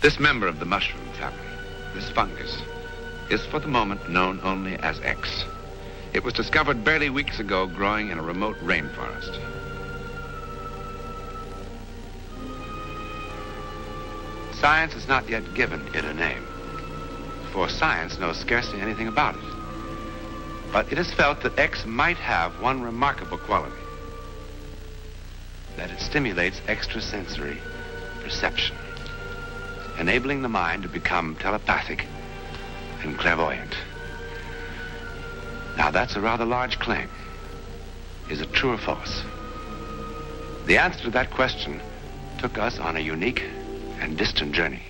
This member of the mushroom family, this fungus, is for the moment known only as X. It was discovered barely weeks ago growing in a remote rainforest. Science has not yet given it a name, for science knows scarcely anything about it. But it is felt that X might have one remarkable quality, that it stimulates extrasensory perception, enabling the mind to become telepathic and clairvoyant. Now, that's a rather large claim. Is it true or false? The answer to that question took us on a unique and distant journey.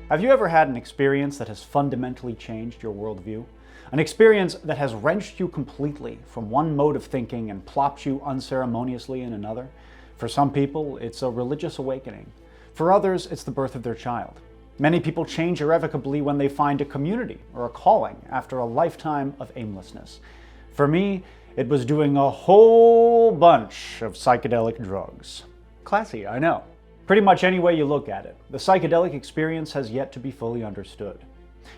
Have you ever had an experience that has fundamentally changed your worldview? An experience that has wrenched you completely from one mode of thinking and plopped you unceremoniously in another? For some people, it's a religious awakening. For others, it's the birth of their child. Many people change irrevocably when they find a community or a calling after a lifetime of aimlessness. For me, it was doing a whole bunch of psychedelic drugs. Classy, I know. Pretty much any way you look at it, the psychedelic experience has yet to be fully understood.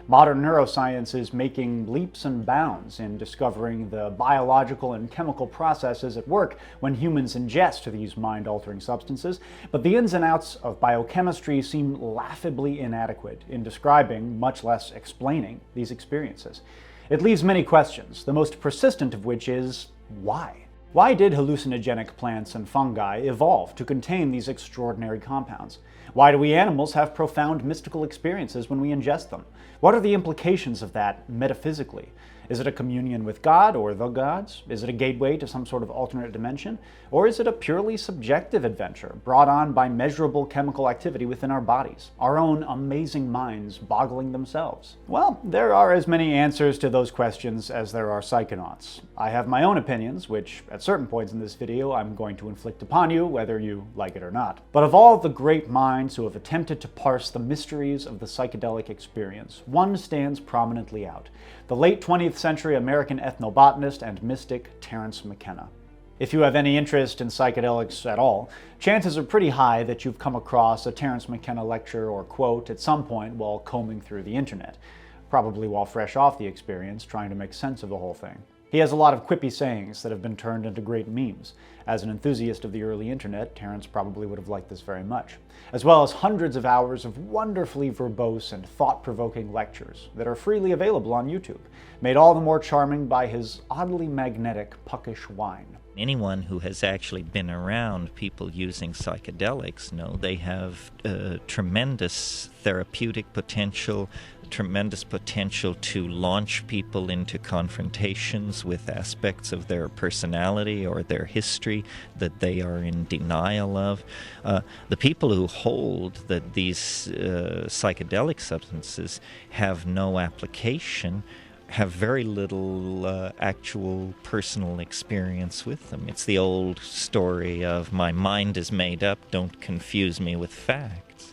Modern neuroscience is making leaps and bounds in discovering the biological and chemical processes at work when humans ingest these mind-altering substances, but the ins and outs of biochemistry seem laughably inadequate in describing, much less explaining, these experiences. It leaves many questions, the most persistent of which is, why? Why did hallucinogenic plants and fungi evolve to contain these extraordinary compounds? Why do we animals have profound mystical experiences when we ingest them? What are the implications of that metaphysically? Is it a communion with God or the gods? Is it a gateway to some sort of alternate dimension? Or is it a purely subjective adventure brought on by measurable chemical activity within our bodies, our own amazing minds boggling themselves? Well, there are as many answers to those questions as there are psychonauts. I have my own opinions, which at certain points in this video I'm going to inflict upon you, whether you like it or not. But of all the great minds who have attempted to parse the mysteries of the psychedelic experience, one stands prominently out: the late 20th century American ethnobotanist and mystic Terence McKenna. If you have any interest in psychedelics at all, chances are pretty high that you've come across a Terence McKenna lecture or quote at some point while combing through the internet, probably while fresh off the experience trying to make sense of the whole thing. He has a lot of quippy sayings that have been turned into great memes. As an enthusiast of the early internet, Terence probably would have liked this very much, as well as hundreds of hours of wonderfully verbose and thought-provoking lectures that are freely available on YouTube, made all the more charming by his oddly magnetic, puckish whine. Anyone who has actually been around people using psychedelics know they have tremendous therapeutic potential, tremendous potential to launch people into confrontations with aspects of their personality or their history that they are in denial of. The people who hold that these psychedelic substances have no application have very little actual personal experience with them. It's the old story of my mind is made up, don't confuse me with facts.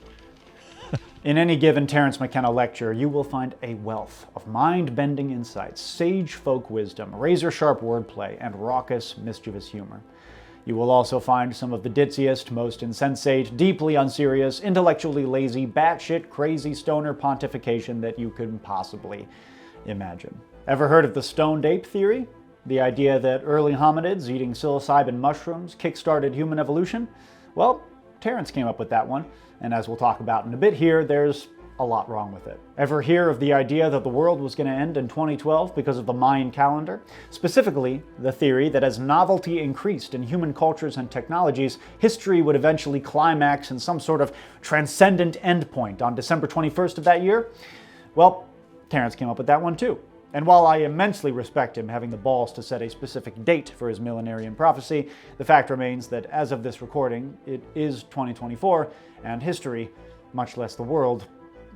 In any given Terence McKenna lecture, you will find a wealth of mind-bending insights, sage folk wisdom, razor-sharp wordplay, and raucous, mischievous humor. You will also find some of the ditziest, most insensate, deeply unserious, intellectually lazy, batshit crazy stoner pontification that you could possibly imagine. Ever heard of the Stoned Ape Theory? The idea that early hominids eating psilocybin mushrooms kick-started human evolution? Well, Terence came up with that one, and as we'll talk about in a bit here, there's a lot wrong with it. Ever hear of the idea that the world was going to end in 2012 because of the Mayan calendar? Specifically, the theory that as novelty increased in human cultures and technologies, history would eventually climax in some sort of transcendent endpoint on December 21st of that year? Well, Terence came up with that one too. And while I immensely respect him having the balls to set a specific date for his millenarian prophecy, the fact remains that as of this recording, it is 2024, and history, much less the world,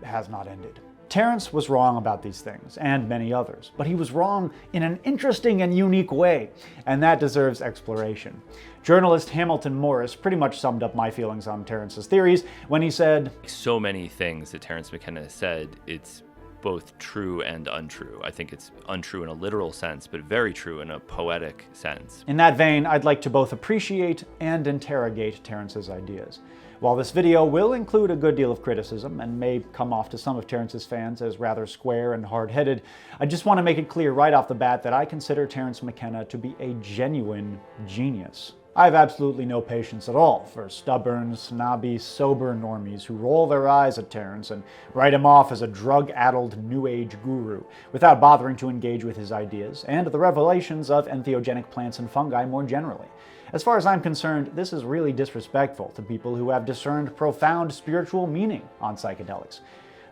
has not ended. Terence was wrong about these things, and many others, but he was wrong in an interesting and unique way, and that deserves exploration. Journalist Hamilton Morris pretty much summed up my feelings on Terence's theories when he said, so many things that Terence McKenna said, it's both true and untrue. I think it's untrue in a literal sense, but very true in a poetic sense. In that vein, I'd like to both appreciate and interrogate Terence's ideas. While this video will include a good deal of criticism and may come off to some of Terence's fans as rather square and hard-headed, I just want to make it clear right off the bat that I consider Terence McKenna to be a genuine genius. I have absolutely no patience at all for stubborn, snobby, sober normies who roll their eyes at Terence and write him off as a drug-addled New Age guru, without bothering to engage with his ideas and the revelations of entheogenic plants and fungi more generally. As far as I'm concerned, this is really disrespectful to people who have discerned profound spiritual meaning on psychedelics.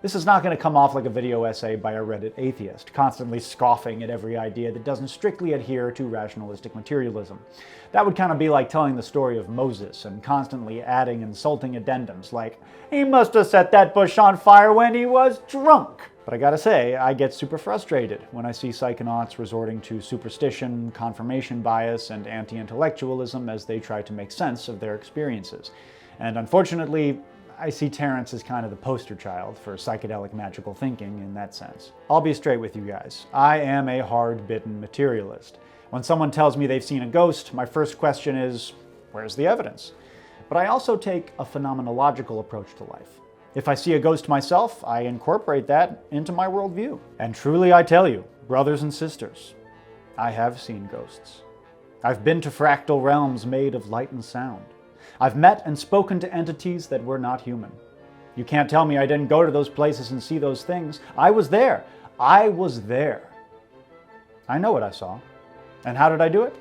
This is not going to come off like a video essay by a Reddit atheist, constantly scoffing at every idea that doesn't strictly adhere to rationalistic materialism. That would kind of be like telling the story of Moses and constantly adding insulting addendums like, "He must have set that bush on fire when he was drunk." But I gotta say, I get super frustrated when I see psychonauts resorting to superstition, confirmation bias, and anti-intellectualism as they try to make sense of their experiences. And unfortunately, I see Terence as kind of the poster child for psychedelic magical thinking in that sense. I'll be straight with you guys. I am a hard-bitten materialist. When someone tells me they've seen a ghost, my first question is, where's the evidence? But I also take a phenomenological approach to life. If I see a ghost myself, I incorporate that into my worldview. And truly I tell you, brothers and sisters, I have seen ghosts. I've been to fractal realms made of light and sound. I've met and spoken to entities that were not human. You can't tell me I didn't go to those places and see those things. I was there. I was there. I know what I saw. And how did I do it?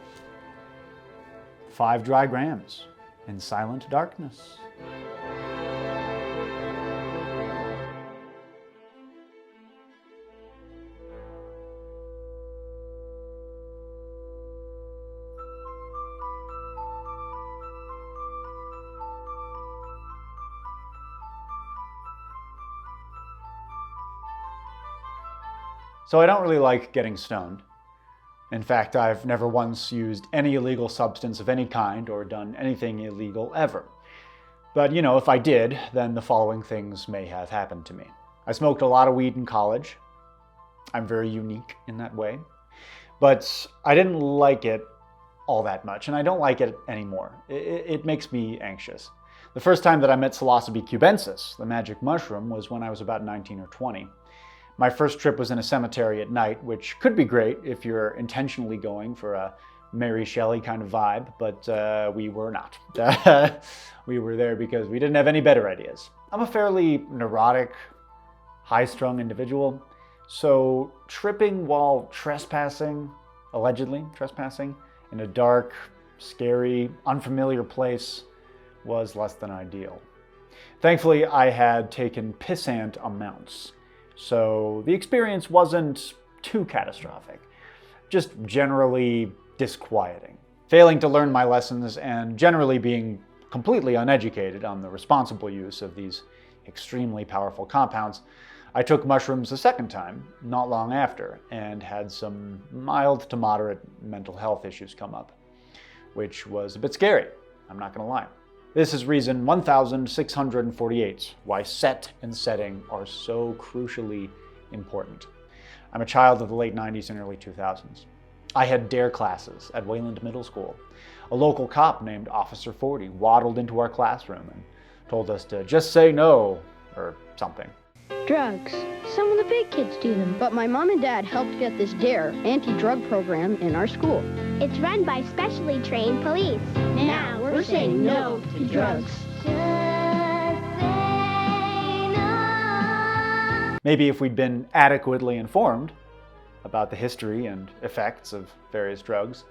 5 dry grams in silent darkness. So I don't really like getting stoned. In fact, I've never once used any illegal substance of any kind or done anything illegal ever. But you know, if I did, then the following things may have happened to me. I smoked a lot of weed in college. I'm very unique in that way. But I didn't like it all that much, and I don't like it anymore. It makes me anxious. The first time that I met Psilocybin cubensis, the magic mushroom, was when I was about 19 or 20. My first trip was in a cemetery at night, which could be great if you're intentionally going for a Mary Shelley kind of vibe, but we were not. We were there because we didn't have any better ideas. I'm a fairly neurotic, high-strung individual, so tripping while trespassing, allegedly trespassing, in a dark, scary, unfamiliar place was less than ideal. Thankfully, I had taken pissant amounts. So the experience wasn't too catastrophic, just generally disquieting. Failing to learn my lessons and generally being completely uneducated on the responsible use of these extremely powerful compounds, I took mushrooms a second time, not long after, and had some mild to moderate mental health issues come up, which was a bit scary, I'm not gonna lie. This is reason 1648 why set and setting are so crucially important. I'm a child of the late 90s and early 2000s. I had DARE classes at Wayland Middle School. A local cop named Officer 40 waddled into our classroom and told us to just say no, or something. Drugs. Some of the big kids do them, but my mom and dad helped get this DARE anti-drug program in our school. It's run by specially trained police. Now we're saying no to drugs. Maybe if we'd been adequately informed about the history and effects of various drugs,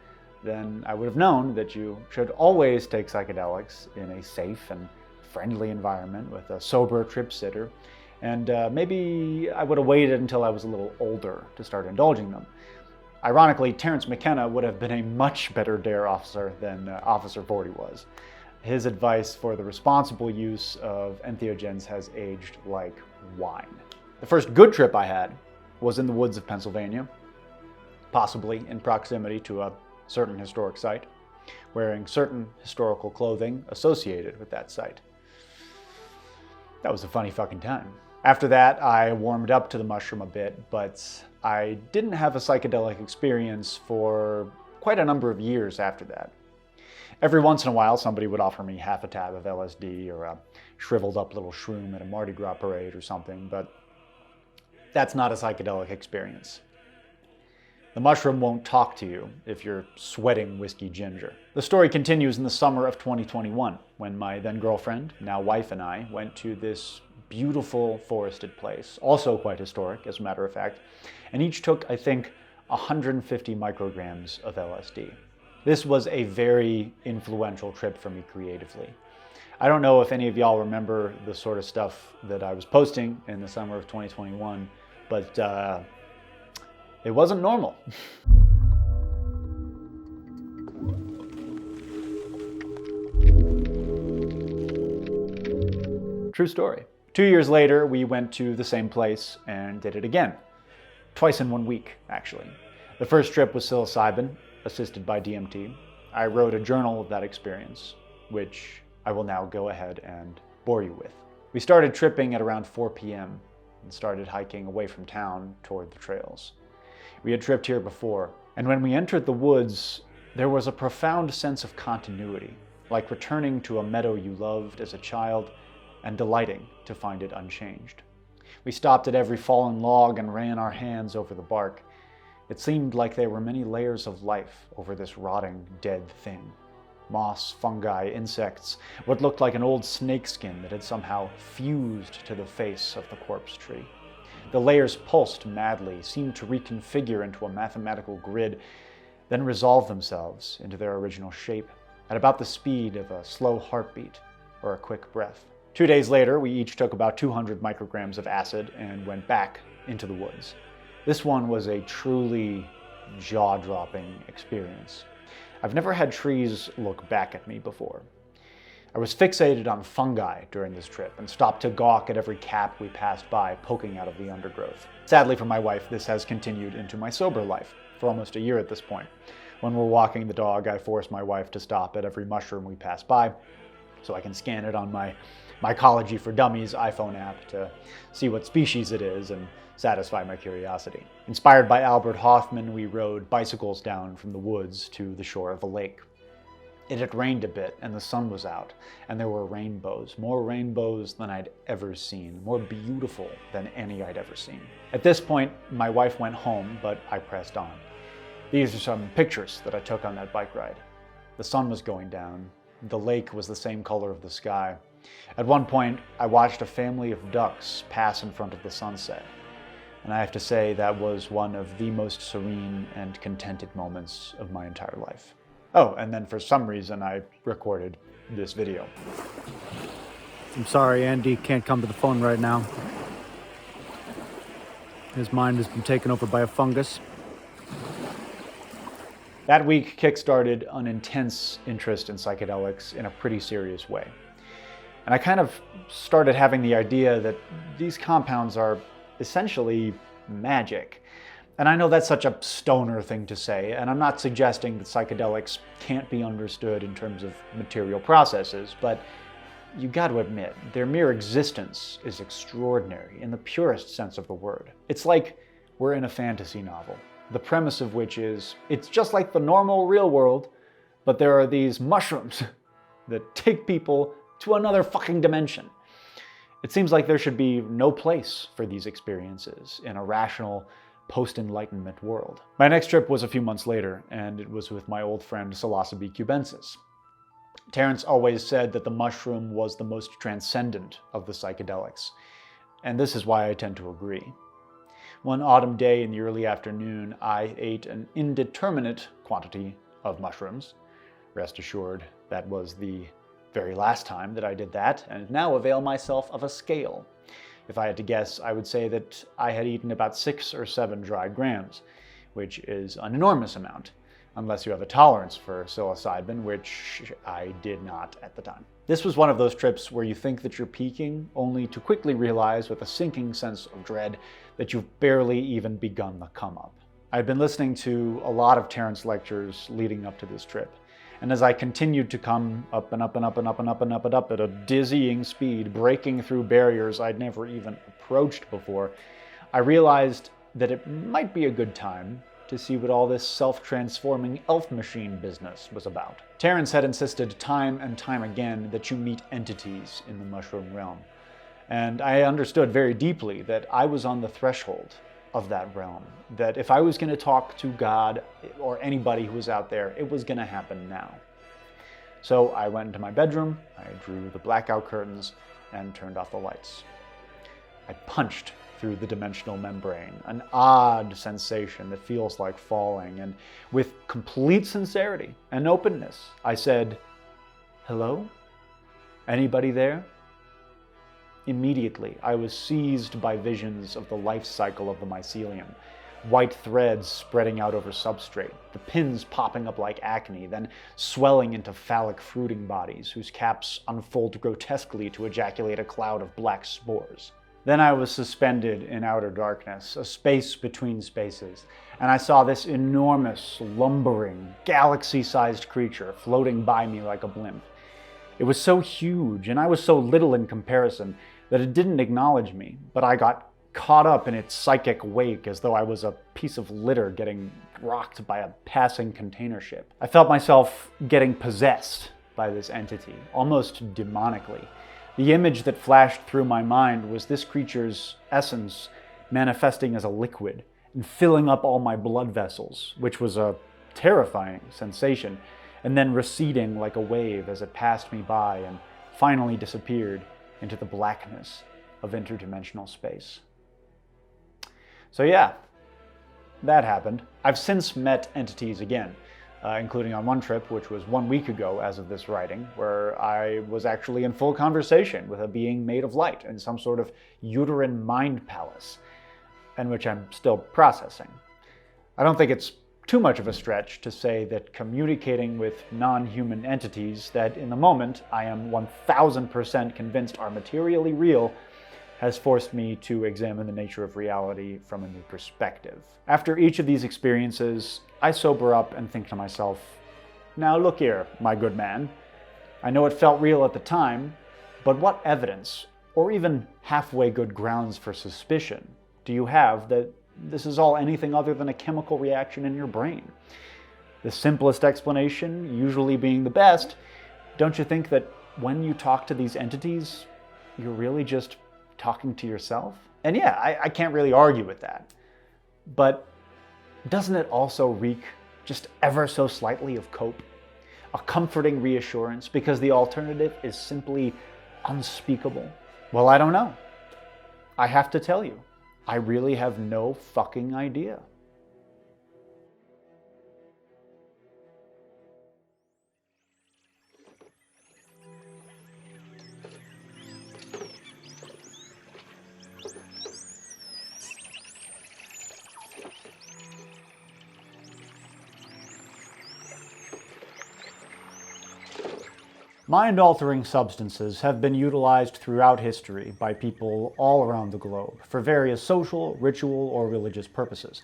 then I would have known that you should always take psychedelics in a safe and friendly environment with a sober trip sitter. And maybe I would have waited until I was a little older to start indulging them. Ironically, Terence McKenna would have been a much better DARE officer than Officer 40 was. His advice for the responsible use of entheogens has aged like wine. The first good trip I had was in the woods of Pennsylvania, possibly in proximity to a certain historic site, wearing certain historical clothing associated with that site. That was a funny fucking time. After that, I warmed up to the mushroom a bit, but I didn't have a psychedelic experience for quite a number of years after that. Every once in a while, somebody would offer me half a tab of LSD or a shriveled up little shroom at a Mardi Gras parade or something, but that's not a psychedelic experience. The mushroom won't talk to you if you're sweating whiskey ginger. The story continues in the summer of 2021, when my then girlfriend, now wife, and I went to this beautiful forested place, also quite historic as a matter of fact, and each took, I think, 150 micrograms of LSD. This was a very influential trip for me creatively. I don't know if any of y'all remember the sort of stuff that I was posting in the summer of 2021, but it wasn't normal. True story. 2 years later, we went to the same place and did it again. Twice in 1 week, actually. The first trip was psilocybin, assisted by DMT. I wrote a journal of that experience, which I will now go ahead and bore you with. We started tripping at around 4 p.m. and started hiking away from town toward the trails. We had tripped here before, and when we entered the woods, there was a profound sense of continuity, like returning to a meadow you loved as a child and delighting to find it unchanged. We stopped at every fallen log and ran our hands over the bark. It seemed like there were many layers of life over this rotting, dead thing. Moss, fungi, insects, what looked like an old snakeskin that had somehow fused to the face of the corpse tree. The layers pulsed madly, seemed to reconfigure into a mathematical grid, then resolve themselves into their original shape, at about the speed of a slow heartbeat or a quick breath. 2 days later, we each took about 200 micrograms of acid and went back into the woods. This one was a truly jaw-dropping experience. I've never had trees look back at me before. I was fixated on fungi during this trip and stopped to gawk at every cap we passed by poking out of the undergrowth. Sadly for my wife, this has continued into my sober life for almost a year at this point. When we're walking the dog, I force my wife to stop at every mushroom we pass by so I can scan it on my Mycology for Dummies iPhone app to see what species it is and satisfy my curiosity. Inspired by Albert Hoffman, we rode bicycles down from the woods to the shore of a lake. It had rained a bit and the sun was out, and there were rainbows, more rainbows than I'd ever seen, more beautiful than any I'd ever seen. At this point, my wife went home, but I pressed on. These are some pictures that I took on that bike ride. The sun was going down. The lake was the same color of the sky. At one point, I watched a family of ducks pass in front of the sunset. And I have to say that was one of the most serene and contented moments of my entire life. Oh, and then for some reason I recorded this video. I'm sorry, Andy can't come to the phone right now. His mind has been taken over by a fungus. That week kickstarted an intense interest in psychedelics in a pretty serious way. And I kind of started having the idea that these compounds are essentially magic. And I know that's such a stoner thing to say, and I'm not suggesting that psychedelics can't be understood in terms of material processes, but you got to admit, their mere existence is extraordinary in the purest sense of the word. It's like we're in a fantasy novel, the premise of which is, it's just like the normal real world, but there are these mushrooms that take people to another fucking dimension. It seems like there should be no place for these experiences in a rational, post-Enlightenment world. My next trip was a few months later, and it was with my old friend Psilocybe cubensis. Terence always said that the mushroom was the most transcendent of the psychedelics, and this is why I tend to agree. One autumn day in the early afternoon, I ate an indeterminate quantity of mushrooms. Rest assured, that was the very last time that I did that, and now avail myself of a scale. If I had to guess, I would say that I had eaten about 6 or 7 dry grams, which is an enormous amount, unless you have a tolerance for psilocybin, which I did not at the time. This was one of those trips where you think that you're peaking, only to quickly realize with a sinking sense of dread that you've barely even begun the come up. I'd been listening to a lot of Terence lectures leading up to this trip, And as I continued to come up and up and up and up and up and up and up at a dizzying speed, breaking through barriers I'd never even approached before, I realized that it might be a good time to see what all this self-transforming elf machine business was about. Terence had insisted time and time again that you meet entities in the mushroom realm. And I understood very deeply that I was on the threshold of that realm, that if I was going to talk to God or anybody who was out there, it was going to happen now. So I went into my bedroom, I drew the blackout curtains, and turned off the lights. I punched through the dimensional membrane, an odd sensation that feels like falling, and with complete sincerity and openness, I said, "Hello? Anybody there?" Immediately, I was seized by visions of the life cycle of the mycelium, white threads spreading out over substrate, the pins popping up like acne, then swelling into phallic fruiting bodies whose caps unfold grotesquely to ejaculate a cloud of black spores. Then I was suspended in outer darkness, a space between spaces, and I saw this enormous, lumbering, galaxy-sized creature floating by me like a blimp. It was so huge, and I was so little in comparison, that it didn't acknowledge me, but I got caught up in its psychic wake as though I was a piece of litter getting rocked by a passing container ship. I felt myself getting possessed by this entity, almost demonically. The image that flashed through my mind was this creature's essence manifesting as a liquid and filling up all my blood vessels, which was a terrifying sensation, and then receding like a wave as it passed me by and finally disappeared into the blackness of interdimensional space. So yeah, that happened. I've since met entities again, including on one trip, which was 1 week ago as of this writing, where I was actually in full conversation with a being made of light in some sort of uterine mind palace, and which I'm still processing. I don't think it's too much of a stretch to say that communicating with non-human entities that in the moment I am 1000% convinced are materially real has forced me to examine the nature of reality from a new perspective. After each of these experiences, I sober up and think to myself, now look here, my good man. I know it felt real at the time, but what evidence, or even halfway good grounds for suspicion, do you have that this is all anything other than a chemical reaction in your brain? The simplest explanation, usually being the best, don't you think that when you talk to these entities, you're really just talking to yourself? And yeah, I can't really argue with that. But doesn't it also reek just ever so slightly of cope? A comforting reassurance because the alternative is simply unspeakable? Well, I don't know. I have to tell you, I really have no fucking idea. Mind-altering substances have been utilized throughout history by people all around the globe for various social, ritual, or religious purposes.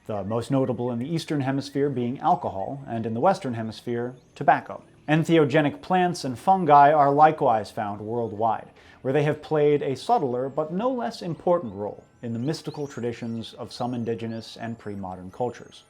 The most notable in the Eastern Hemisphere being alcohol, and in the Western Hemisphere, tobacco. Entheogenic plants and fungi are likewise found worldwide, where they have played a subtler but no less important role in the mystical traditions of some indigenous and pre-modern cultures.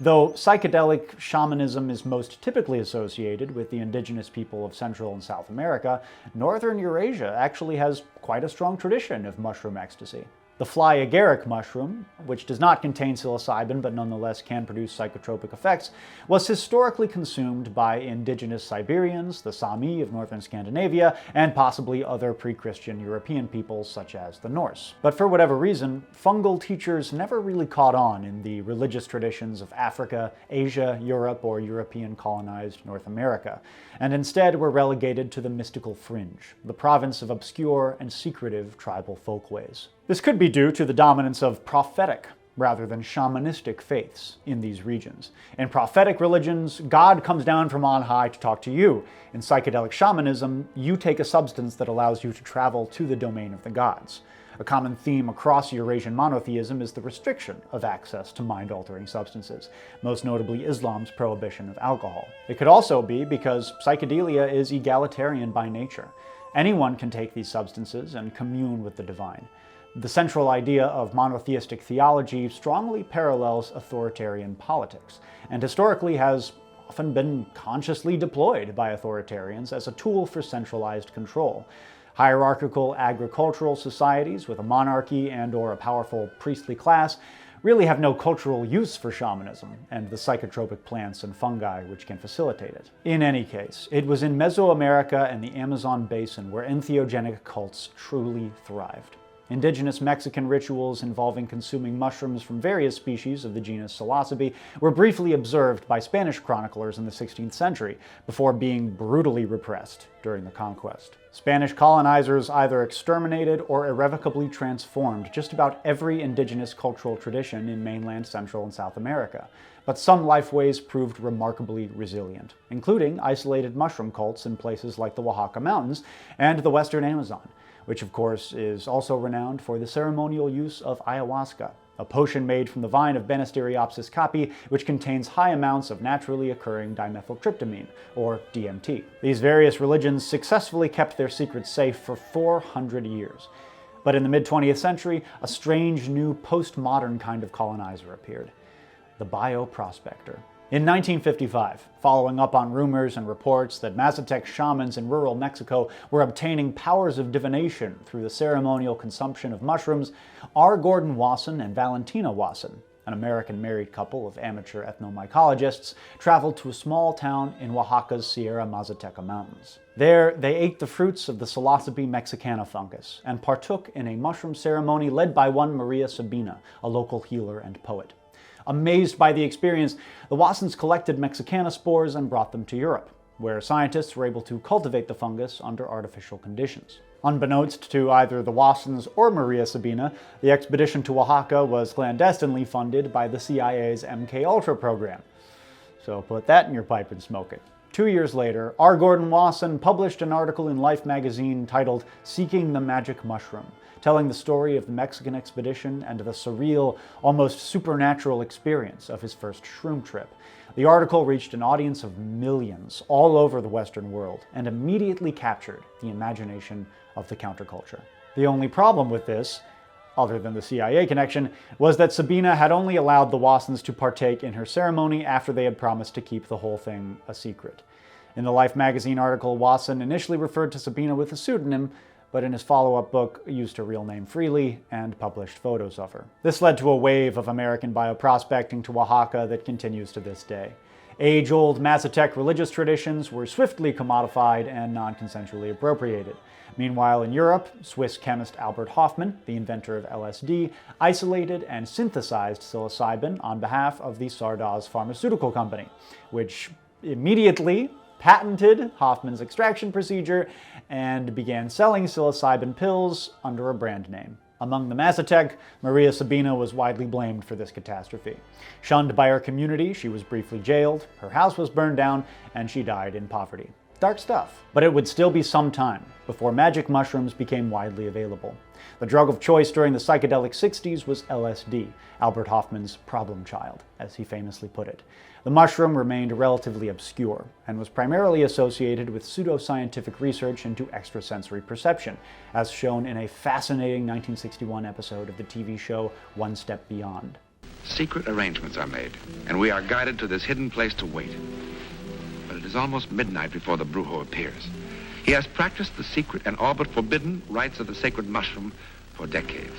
Though psychedelic shamanism is most typically associated with the indigenous people of Central and South America, Northern Eurasia actually has quite a strong tradition of mushroom ecstasy. The fly agaric mushroom, which does not contain psilocybin but nonetheless can produce psychotropic effects, was historically consumed by indigenous Siberians, the Sami of northern Scandinavia, and possibly other pre-Christian European peoples such as the Norse. But for whatever reason, fungal teachers never really caught on in the religious traditions of Africa, Asia, Europe, or European colonized North America, and instead were relegated to the mystical fringe, the province of obscure and secretive tribal folkways. This could be due to the dominance of prophetic rather than shamanistic faiths in these regions. In prophetic religions, God comes down from on high to talk to you. In psychedelic shamanism, you take a substance that allows you to travel to the domain of the gods. A common theme across Eurasian monotheism is the restriction of access to mind-altering substances, most notably Islam's prohibition of alcohol. It could also be because psychedelia is egalitarian by nature. Anyone can take these substances and commune with the divine. The central idea of monotheistic theology strongly parallels authoritarian politics, and historically has often been consciously deployed by authoritarians as a tool for centralized control. Hierarchical agricultural societies with a monarchy and/or a powerful priestly class really have no cultural use for shamanism and the psychotropic plants and fungi which can facilitate it. In any case, it was in Mesoamerica and the Amazon basin where entheogenic cults truly thrived. Indigenous Mexican rituals involving consuming mushrooms from various species of the genus Psilocybe were briefly observed by Spanish chroniclers in the 16th century, before being brutally repressed during the conquest. Spanish colonizers either exterminated or irrevocably transformed just about every indigenous cultural tradition in mainland Central and South America, but some lifeways proved remarkably resilient, including isolated mushroom cults in places like the Oaxaca Mountains and the western Amazon, which of course is also renowned for the ceremonial use of ayahuasca, a potion made from the vine of Banisteriopsis caapi, which contains high amounts of naturally occurring dimethyltryptamine, or DMT. These various religions successfully kept their secrets safe for 400 years. But in the mid-20th century, a strange new postmodern kind of colonizer appeared: the bioprospector. In 1955, following up on rumors and reports that Mazatec shamans in rural Mexico were obtaining powers of divination through the ceremonial consumption of mushrooms, R. Gordon Wasson and Valentina Wasson, an American married couple of amateur ethnomycologists, traveled to a small town in Oaxaca's Sierra Mazateca Mountains. There, they ate the fruits of the Psilocybe mexicana fungus and partook in a mushroom ceremony led by one Maria Sabina, a local healer and poet. Amazed by the experience, the Wassons collected Mexicana spores and brought them to Europe, where scientists were able to cultivate the fungus under artificial conditions. Unbeknownst to either the Wassons or Maria Sabina, the expedition to Oaxaca was clandestinely funded by the CIA's MKUltra program. So put that in your pipe and smoke it. 2 years later, R. Gordon Wasson published an article in Life magazine titled "Seeking the Magic Mushroom," telling the story of the Mexican expedition and the surreal, almost supernatural experience of his first shroom trip. The article reached an audience of millions all over the Western world and immediately captured the imagination of the counterculture. The only problem with this, other than the CIA connection, was that Sabina had only allowed the Wassons to partake in her ceremony after they had promised to keep the whole thing a secret. In the Life magazine article, Wasson initially referred to Sabina with a pseudonym, but in his follow-up book used her real name freely and published photos of her. This led to a wave of American bioprospecting to Oaxaca that continues to this day. Age-old Mazatec religious traditions were swiftly commodified and non-consensually appropriated. Meanwhile, in Europe, Swiss chemist Albert Hofmann, the inventor of LSD, isolated and synthesized psilocybin on behalf of the Sardaz Pharmaceutical Company, which immediately patented Hoffman's extraction procedure and began selling psilocybin pills under a brand name. Among the Mazatec, Maria Sabina was widely blamed for this catastrophe. Shunned by her community, she was briefly jailed, her house was burned down, and she died in poverty. Dark stuff. But it would still be some time before magic mushrooms became widely available. The drug of choice during the psychedelic 60s was LSD, Albert Hofmann's problem child, as he famously put it. The mushroom remained relatively obscure and was primarily associated with pseudoscientific research into extrasensory perception, as shown in a fascinating 1961 episode of the TV show One Step Beyond. Secret arrangements are made, and we are guided to this hidden place to wait. But it is almost midnight before the brujo appears. He has practiced the secret and all but forbidden rites of the sacred mushroom for decades.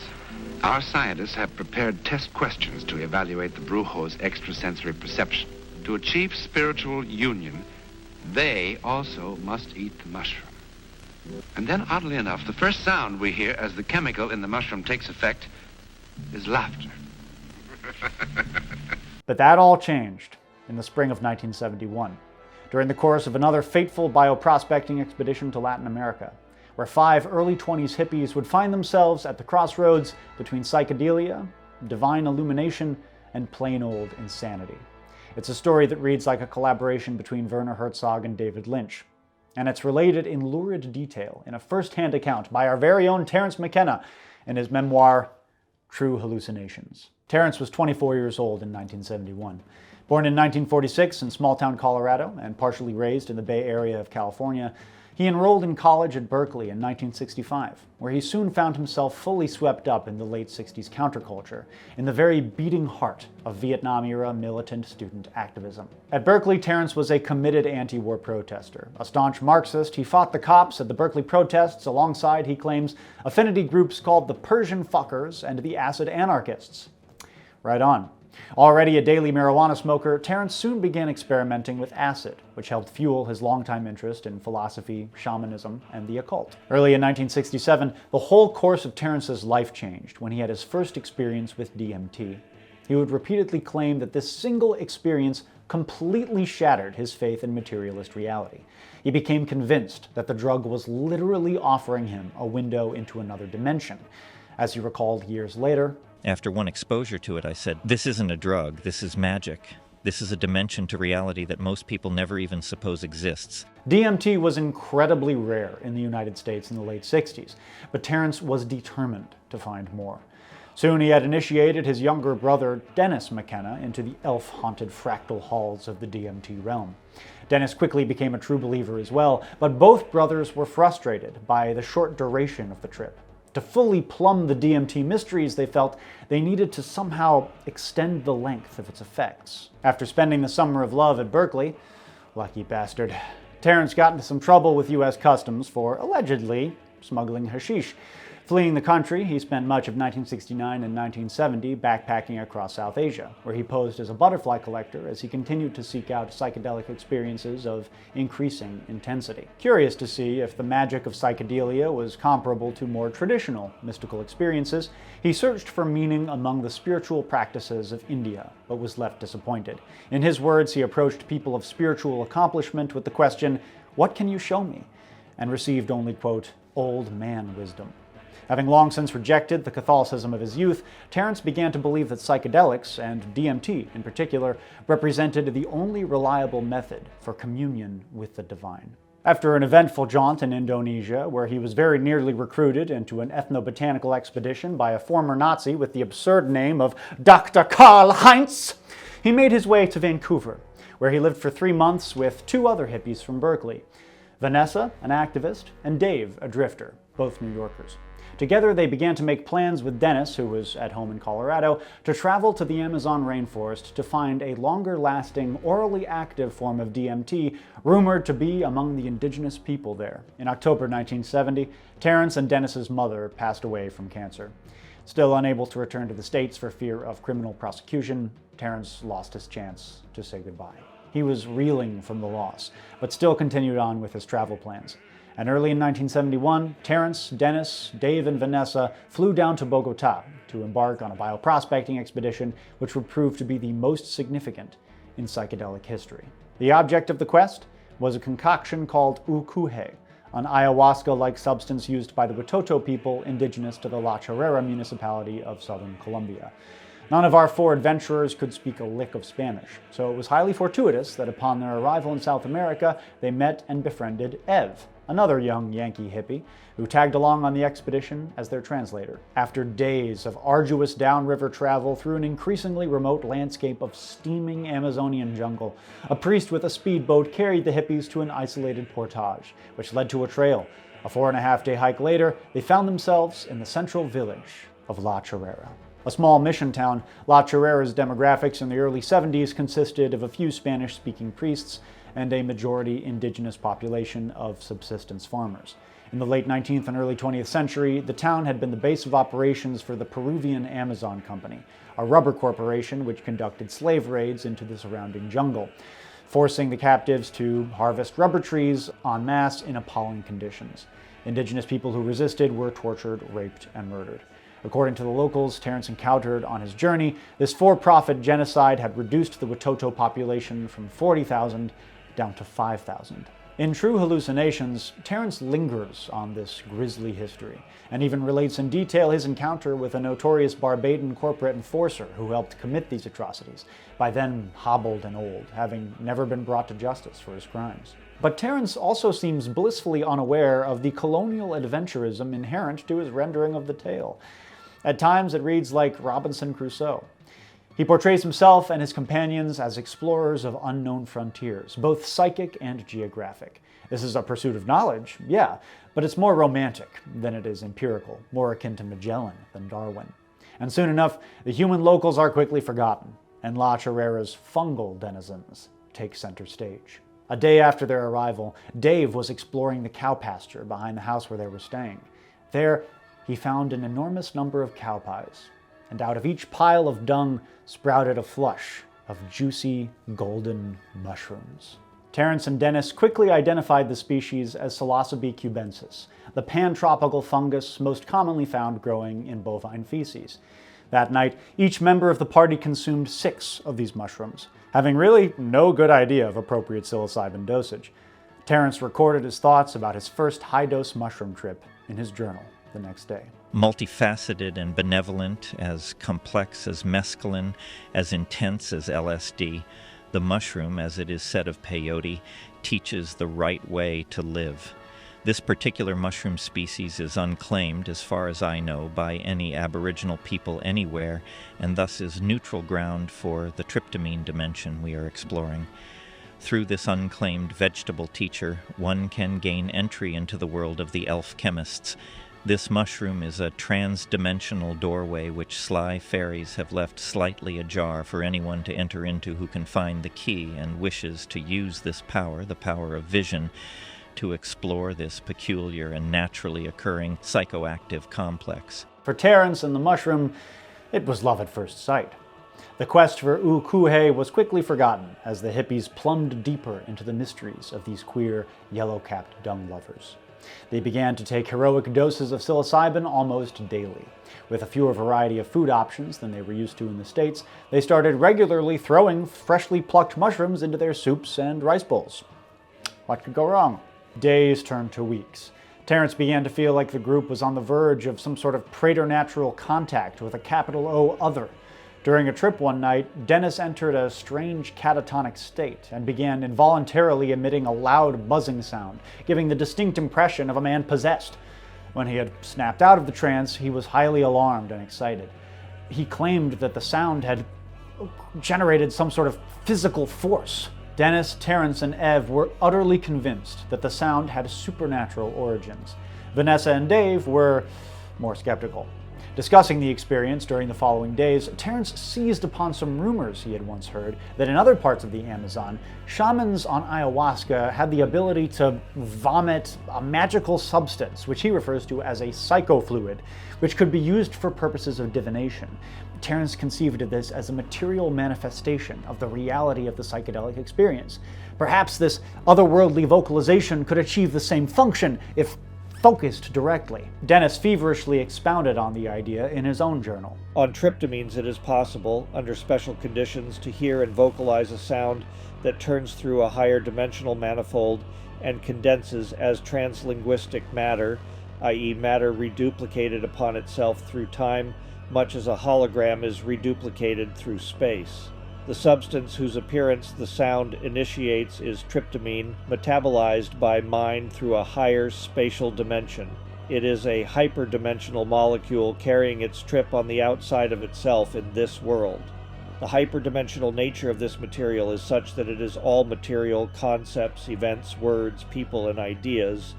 Our scientists have prepared test questions to evaluate the brujo's extrasensory perception. To achieve spiritual union, they also must eat the mushroom. And then, oddly enough, the first sound we hear as the chemical in the mushroom takes effect is laughter. But that all changed in the spring of 1971, during the course of another fateful bioprospecting expedition to Latin America, where 5 early 20s hippies would find themselves at the crossroads between psychedelia, divine illumination, and plain old insanity. It's a story that reads like a collaboration between Werner Herzog and David Lynch. and it's related in lurid detail in a first-hand account by our very own Terence McKenna in his memoir, True Hallucinations. Terence was 24 years old in 1971. Born in 1946 in small-town Colorado and partially raised in the Bay Area of California, he enrolled in college at Berkeley in 1965, where he soon found himself fully swept up in the late 60s counterculture, in the very beating heart of Vietnam-era militant student activism. At Berkeley, Terence was a committed anti-war protester. A staunch Marxist, he fought the cops at the Berkeley protests alongside, he claims, affinity groups called the Persian Fuckers and the Acid Anarchists. Right on. Already a daily marijuana smoker, Terence soon began experimenting with acid, which helped fuel his longtime interest in philosophy, shamanism, and the occult. Early in 1967, the whole course of Terence's life changed when he had his first experience with DMT. He would repeatedly claim that this single experience completely shattered his faith in materialist reality. He became convinced that the drug was literally offering him a window into another dimension. As he recalled years later, after one exposure to it, I said, this isn't a drug, this is magic. This is a dimension to reality that most people never even suppose exists. DMT was incredibly rare in the United States in the late 60s, but Terence was determined to find more. Soon he had initiated his younger brother, Dennis McKenna, into the elf-haunted fractal halls of the DMT realm. Dennis quickly became a true believer as well, but both brothers were frustrated by the short duration of the trip. To fully plumb the DMT mysteries, they felt they needed to somehow extend the length of its effects. After spending the summer of love at Berkeley, lucky bastard, Terence got into some trouble with U.S. Customs for allegedly smuggling hashish. Fleeing the country, he spent much of 1969 and 1970 backpacking across South Asia, where he posed as a butterfly collector as he continued to seek out psychedelic experiences of increasing intensity. Curious to see if the magic of psychedelia was comparable to more traditional mystical experiences, he searched for meaning among the spiritual practices of India, but was left disappointed. In his words, he approached people of spiritual accomplishment with the question, "What can you show me?" and received only, quote, "old man wisdom." Having long since rejected the Catholicism of his youth, Terence began to believe that psychedelics, and DMT in particular, represented the only reliable method for communion with the divine. After an eventful jaunt in Indonesia, where he was very nearly recruited into an ethnobotanical expedition by a former Nazi with the absurd name of Dr. Karl Heinz, he made his way to Vancouver, where he lived for 3 months with 2 other hippies from Berkeley, Vanessa, an activist, and Dave, a drifter, both New Yorkers. Together, they began to make plans with Dennis, who was at home in Colorado, to travel to the Amazon rainforest to find a longer-lasting, orally active form of DMT rumored to be among the indigenous people there. In October 1970, Terence and Dennis's mother passed away from cancer. Still unable to return to the States for fear of criminal prosecution, Terence lost his chance to say goodbye. He was reeling from the loss, but still continued on with his travel plans. And early in 1971, Terence, Dennis, Dave, and Vanessa flew down to Bogota to embark on a bioprospecting expedition which would prove to be the most significant in psychedelic history. The object of the quest was a concoction called ukuhe, an ayahuasca-like substance used by the Watoto people indigenous to the La Chorrera municipality of southern Colombia. None of our 4 adventurers could speak a lick of Spanish, so it was highly fortuitous that upon their arrival in South America, they met and befriended Ev, another young Yankee hippie, who tagged along on the expedition as their translator. After days of arduous downriver travel through an increasingly remote landscape of steaming Amazonian jungle, a priest with a speedboat carried the hippies to an isolated portage, which led to a trail. A 4.5-day hike later, they found themselves in the central village of La Chorrera. A small mission town, La Chorrera's demographics in the early 70s consisted of a few Spanish-speaking priests and a majority indigenous population of subsistence farmers. In the late 19th and early 20th century, the town had been the base of operations for the Peruvian Amazon Company, a rubber corporation which conducted slave raids into the surrounding jungle, forcing the captives to harvest rubber trees en masse in appalling conditions. Indigenous people who resisted were tortured, raped, and murdered. According to the locals Terence encountered on his journey, this for-profit genocide had reduced the Watoto population from 40,000 down to 5,000. In True Hallucinations, Terence lingers on this grisly history, and even relates in detail his encounter with a notorious Barbadian corporate enforcer who helped commit these atrocities, by then hobbled and old, having never been brought to justice for his crimes. But Terence also seems blissfully unaware of the colonial adventurism inherent to his rendering of the tale. At times it reads like Robinson Crusoe. He portrays himself and his companions as explorers of unknown frontiers, both psychic and geographic. This is a pursuit of knowledge, yeah, but it's more romantic than it is empirical, more akin to Magellan than Darwin. And soon enough, the human locals are quickly forgotten, and La Chorrera's fungal denizens take center stage. A day after their arrival, Dave was exploring the cow pasture behind the house where they were staying. There, he found an enormous number of cow pies, and out of each pile of dung sprouted a flush of juicy, golden mushrooms. Terence and Dennis quickly identified the species as Psilocybe cubensis, the pan-tropical fungus most commonly found growing in bovine feces. That night, each member of the party consumed 6 of these mushrooms, having really no good idea of appropriate psilocybin dosage. Terence recorded his thoughts about his first high-dose mushroom trip in his journal the next day. Multifaceted and benevolent, as complex as mescaline, as intense as LSD, the mushroom, as it is said of peyote, teaches the right way to live. This particular mushroom species is unclaimed, as far as I know, by any Aboriginal people anywhere, and thus is neutral ground for the tryptamine dimension we are exploring. Through this unclaimed vegetable teacher, one can gain entry into the world of the elf chemists. This mushroom is a trans-dimensional doorway which sly fairies have left slightly ajar for anyone to enter into who can find the key and wishes to use this power, the power of vision, to explore this peculiar and naturally occurring psychoactive complex. For Terence and the mushroom, it was love at first sight. The quest for ukuhe was quickly forgotten as the hippies plumbed deeper into the mysteries of these queer, yellow-capped dung lovers. They began to take heroic doses of psilocybin almost daily. With a fewer variety of food options than they were used to in the States, they started regularly throwing freshly plucked mushrooms into their soups and rice bowls. What could go wrong? Days turned to weeks. Terence began to feel like the group was on the verge of some sort of preternatural contact with a capital O other. During a trip one night, Dennis entered a strange catatonic state and began involuntarily emitting a loud buzzing sound, giving the distinct impression of a man possessed. When he had snapped out of the trance, he was highly alarmed and excited. He claimed that the sound had generated some sort of physical force. Dennis, Terence, and Ev were utterly convinced that the sound had supernatural origins. Vanessa and Dave were more skeptical. Discussing the experience during the following days, Terence seized upon some rumors he had once heard that in other parts of the Amazon, shamans on ayahuasca had the ability to vomit a magical substance, which he refers to as a psychofluid, which could be used for purposes of divination. Terence conceived of this as a material manifestation of the reality of the psychedelic experience. Perhaps this otherworldly vocalization could achieve the same function if focused directly. Dennis feverishly expounded on the idea in his own journal. On tryptamines, it is possible, under special conditions, to hear and vocalize a sound that turns through a higher dimensional manifold and condenses as translinguistic matter, i.e. matter reduplicated upon itself through time, much as a hologram is reduplicated through space. The substance whose appearance the sound initiates is tryptamine, metabolized by mind through a higher spatial dimension. It is a hyperdimensional molecule carrying its trip on the outside of itself in this world. The hyperdimensional nature of this material is such that it is all material, concepts, events, words, people, and ideas,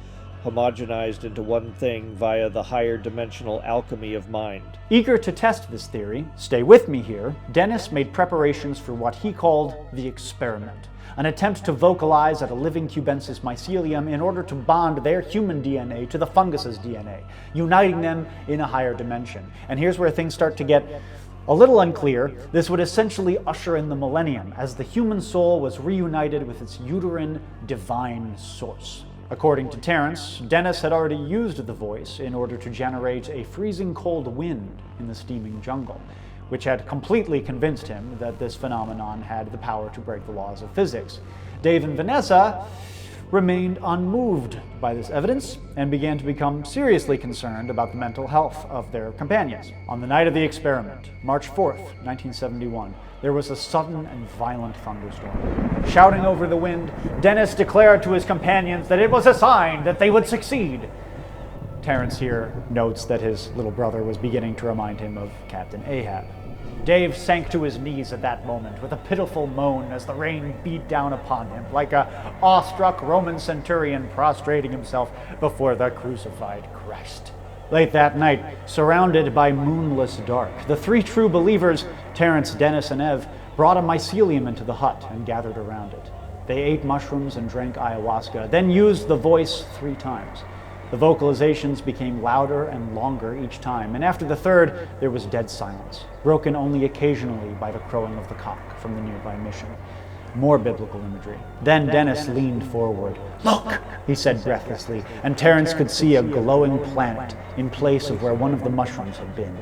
homogenized into one thing via the higher dimensional alchemy of mind. Eager to test this theory, stay with me here, Dennis made preparations for what he called the experiment, an attempt to vocalize at a living cubensis mycelium in order to bond their human DNA to the fungus's DNA, uniting them in a higher dimension. And here's where things start to get a little unclear. This would essentially usher in the millennium as the human soul was reunited with its uterine divine source. According to Terence, Dennis had already used the voice in order to generate a freezing cold wind in the steaming jungle, which had completely convinced him that this phenomenon had the power to break the laws of physics. Dave and Vanessa remained unmoved by this evidence and began to become seriously concerned about the mental health of their companions. On the night of the experiment, March 4th, 1971, there was a sudden and violent thunderstorm. Shouting over the wind, Dennis declared to his companions that it was a sign that they would succeed. Terence here notes that his little brother was beginning to remind him of Captain Ahab. Dave sank to his knees at that moment with a pitiful moan as the rain beat down upon him, like a awestruck Roman centurion prostrating himself before the crucified Christ. Late that night, surrounded by moonless dark, the three true believers, Terence, Dennis, and Ev, brought a mycelium into the hut and gathered around it. They ate mushrooms and drank ayahuasca, then used the voice 3 times. The vocalizations became louder and longer each time, and after the third, there was dead silence, broken only occasionally by the crowing of the cock from the nearby mission. More biblical imagery. Then Dennis leaned forward. "Look," he said breathlessly, and Terence could see a glowing planet in place of where one of the mushrooms had been.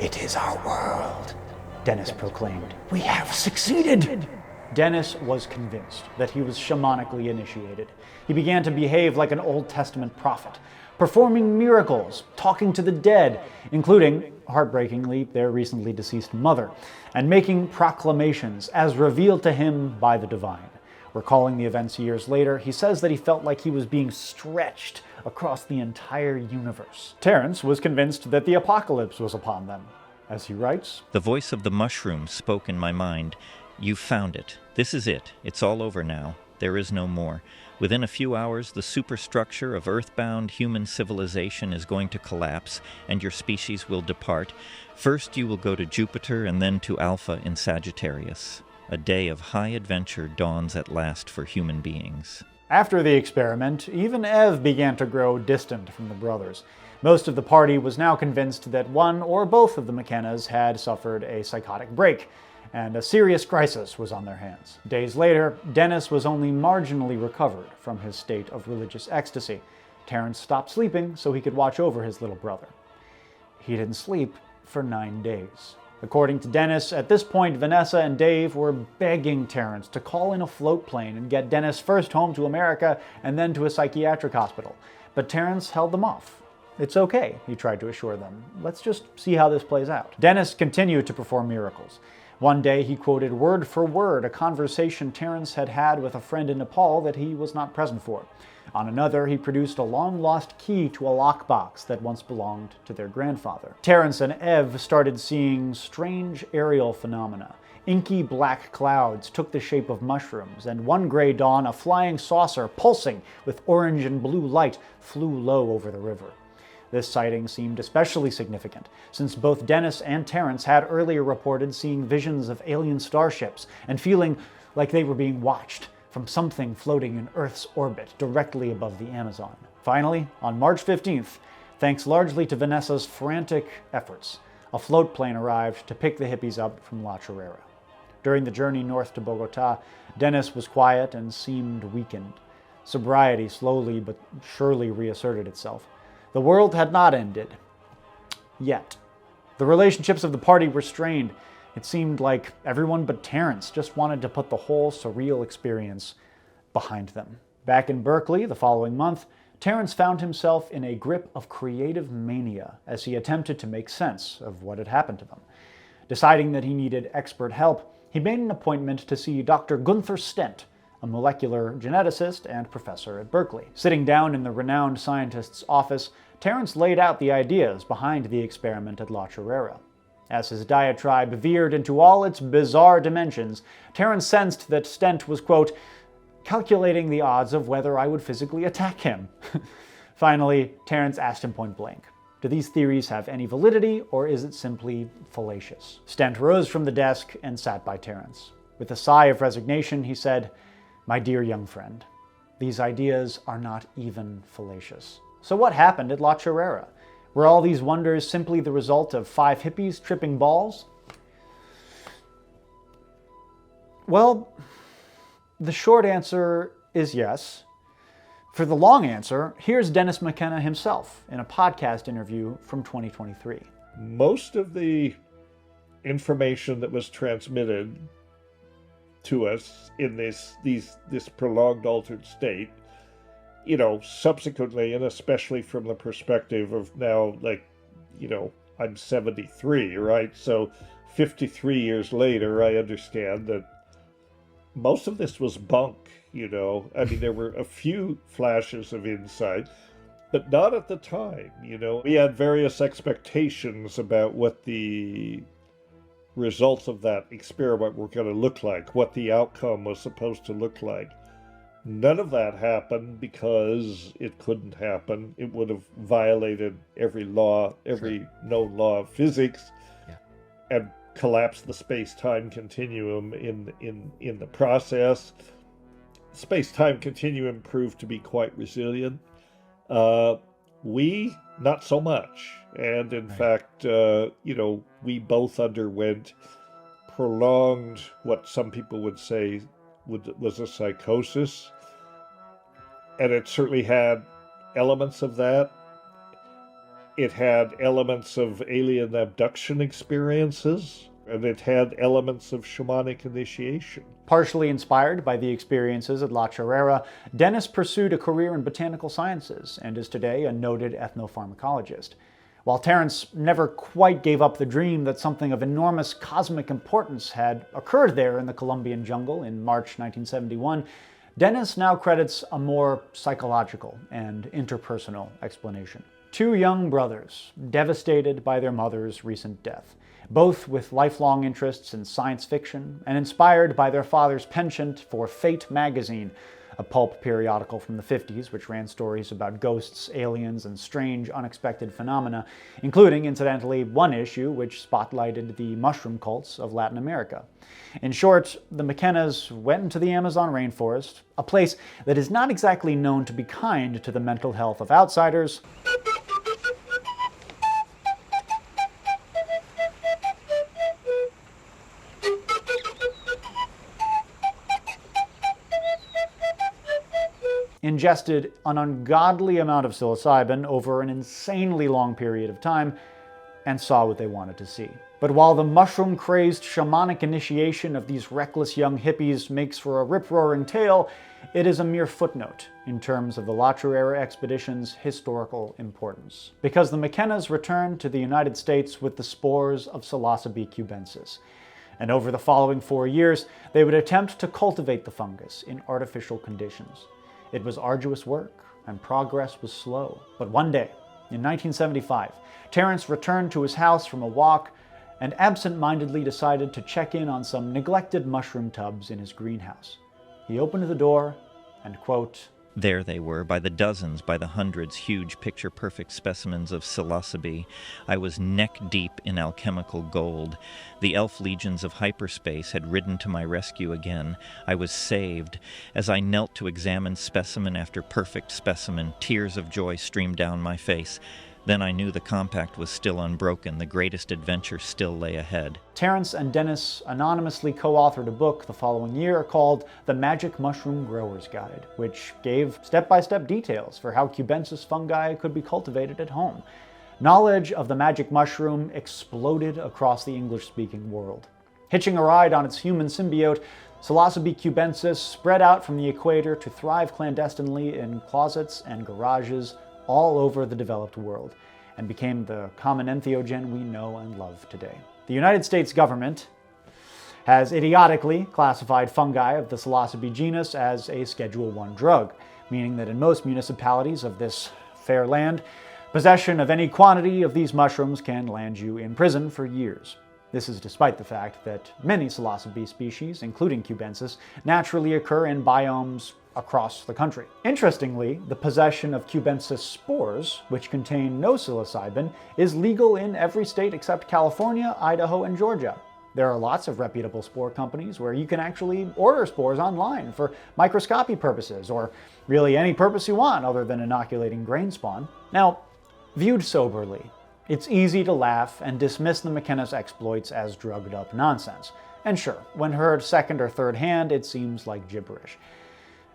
"It is our world," Dennis proclaimed. "We have succeeded." Dennis was convinced that he was shamanically initiated. He began to behave like an Old Testament prophet, performing miracles, talking to the dead, including, heartbreakingly, their recently deceased mother, and making proclamations as revealed to him by the divine. Recalling the events years later, he says that he felt like he was being stretched across the entire universe. Terence was convinced that the apocalypse was upon them. As he writes, "The voice of the mushroom spoke in my mind. You found it. This is it. It's all over now. There is no more. Within a few hours, the superstructure of earthbound human civilization is going to collapse, and your species will depart. First you will go to Jupiter, and then to Alpha in Sagittarius. A day of high adventure dawns at last for human beings." After the experiment, even Ev began to grow distant from the brothers. Most of the party was now convinced that one or both of the McKennas had suffered a psychotic break, and a serious crisis was on their hands. Days later, Dennis was only marginally recovered from his state of religious ecstasy. Terence stopped sleeping so he could watch over his little brother. He didn't sleep for 9 days. According to Dennis, at this point, Vanessa and Dave were begging Terence to call in a float plane and get Dennis first home to America and then to a psychiatric hospital. But Terence held them off. "It's okay," he tried to assure them. "Let's just see how this plays out." Dennis continued to perform miracles. One day he quoted word for word a conversation Terence had had with a friend in Nepal that he was not present for. On another, he produced a long-lost key to a lockbox that once belonged to their grandfather. Terence and Ev started seeing strange aerial phenomena. Inky black clouds took the shape of mushrooms, and one gray dawn, a flying saucer pulsing with orange and blue light flew low over the river. This sighting seemed especially significant, since both Dennis and Terence had earlier reported seeing visions of alien starships and feeling like they were being watched from something floating in Earth's orbit directly above the Amazon. Finally, on March 15th, thanks largely to Vanessa's frantic efforts, a float plane arrived to pick the hippies up from La Chorrera. During the journey north to Bogota, Dennis was quiet and seemed weakened. Sobriety slowly but surely reasserted itself. The world had not ended. Yet. The relationships of the party were strained. It seemed like everyone but Terence just wanted to put the whole surreal experience behind them. Back in Berkeley the following month, Terence found himself in a grip of creative mania as he attempted to make sense of what had happened to them. Deciding that he needed expert help, he made an appointment to see Dr. Gunther Stent, a molecular geneticist and professor at Berkeley. Sitting down in the renowned scientist's office, Terence laid out the ideas behind the experiment at La Chorrera. As his diatribe veered into all its bizarre dimensions, Terence sensed that Stent was, quote, calculating the odds of whether I would physically attack him. Finally, Terence asked him point blank, do these theories have any validity, or is it simply fallacious? Stent rose from the desk and sat by Terence. With a sigh of resignation, he said, "My dear young friend, these ideas are not even fallacious." So what happened at La Chorrera? Were all these wonders simply the result of 5 hippies tripping balls? Well, the short answer is yes. For the long answer, here's Dennis McKenna himself in a podcast interview from 2023. Most of the information that was transmitted to us in this prolonged altered state subsequently, and especially from the perspective of now, I'm 73, right? So 53 years later, I understand that most of this was bunk, there were a few flashes of insight, but not at the time, We had various expectations about what the results of that experiment were going to look like, what the outcome was supposed to look like. None of that happened because it couldn't happen. It would have violated every law, every known law of physics, and collapsed the space-time continuum in the process. Space-time continuum proved to be quite resilient. We, not so much. And in fact, we both underwent prolonged, what some people would say was a psychosis. And it certainly had elements of that. It had elements of alien abduction experiences, and it had elements of shamanic initiation. Partially inspired by the experiences at La Chorrera, Dennis pursued a career in botanical sciences and is today a noted ethnopharmacologist. While Terence never quite gave up the dream that something of enormous cosmic importance had occurred there in the Colombian jungle in March 1971, Dennis now credits a more psychological and interpersonal explanation. Two young brothers, devastated by their mother's recent death, both with lifelong interests in science fiction and inspired by their father's penchant for Fate magazine, a pulp periodical from the 50s which ran stories about ghosts, aliens, and strange, unexpected phenomena, including, incidentally, one issue which spotlighted the mushroom cults of Latin America. In short, the McKennas went into the Amazon rainforest, a place that is not exactly known to be kind to the mental health of outsiders, ingested an ungodly amount of psilocybin over an insanely long period of time, and saw what they wanted to see. But while the mushroom-crazed shamanic initiation of these reckless young hippies makes for a rip-roaring tale, it is a mere footnote in terms of the La Chorrera expedition's historical importance. Because the McKennas returned to the United States with the spores of Psilocybe cubensis, and over the following 4 years, they would attempt to cultivate the fungus in artificial conditions. It was arduous work, and progress was slow. But one day, in 1975, Terence returned to his house from a walk and absent-mindedly decided to check in on some neglected mushroom tubs in his greenhouse. He opened the door and, quote, There they were, by the dozens, by the hundreds, huge picture-perfect specimens of Psilocybe. I was neck-deep in alchemical gold. The elf legions of hyperspace had ridden to my rescue again. I was saved. As I knelt to examine specimen after perfect specimen, tears of joy streamed down my face. Then I knew the compact was still unbroken. The greatest adventure still lay ahead. Terence and Dennis anonymously co-authored a book the following year called The Magic Mushroom Grower's Guide, which gave step-by-step details for how cubensis fungi could be cultivated at home. Knowledge of the magic mushroom exploded across the English-speaking world. Hitching a ride on its human symbiote, Psilocybe cubensis spread out from the equator to thrive clandestinely in closets and garages all over the developed world, and became the common entheogen we know and love today. The United States government has idiotically classified fungi of the Psilocybe genus as a Schedule I drug, meaning that in most municipalities of this fair land, possession of any quantity of these mushrooms can land you in prison for years. This is despite the fact that many Psilocybe species, including cubensis, naturally occur in biomes across the country. Interestingly, the possession of cubensis spores, which contain no psilocybin, is legal in every state except California, Idaho, and Georgia. There are lots of reputable spore companies where you can actually order spores online for microscopy purposes, or really any purpose you want other than inoculating grain spawn. Now, viewed soberly, it's easy to laugh and dismiss the McKenna's exploits as drugged-up nonsense. And sure, when heard second or third hand, it seems like gibberish.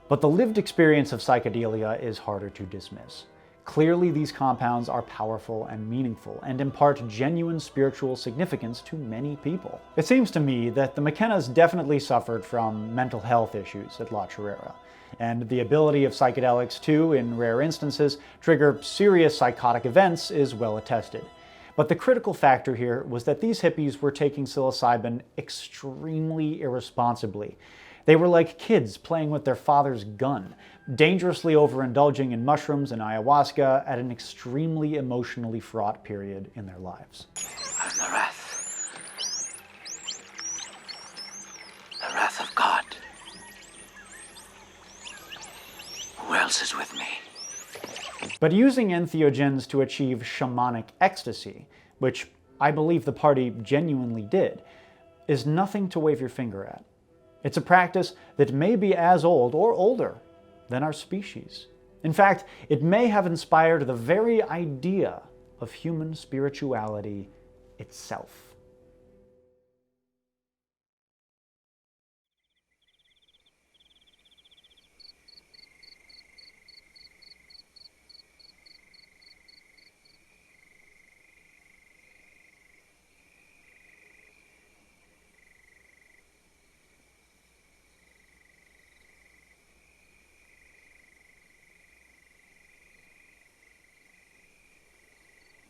But the lived experience of psychedelia is harder to dismiss. Clearly, these compounds are powerful and meaningful, and impart genuine spiritual significance to many people. It seems to me that the McKennas definitely suffered from mental health issues at La Chorrera, and the ability of psychedelics to, in rare instances, trigger serious psychotic events is well attested. But the critical factor here was that these hippies were taking psilocybin extremely irresponsibly. They were like kids playing with their father's gun, dangerously overindulging in mushrooms and ayahuasca at an extremely emotionally fraught period in their lives. I'm the wrath of God. Who else is with me? But using entheogens to achieve shamanic ecstasy, which I believe the party genuinely did, is nothing to wave your finger at. It's a practice that may be as old or older than our species. In fact, it may have inspired the very idea of human spirituality itself.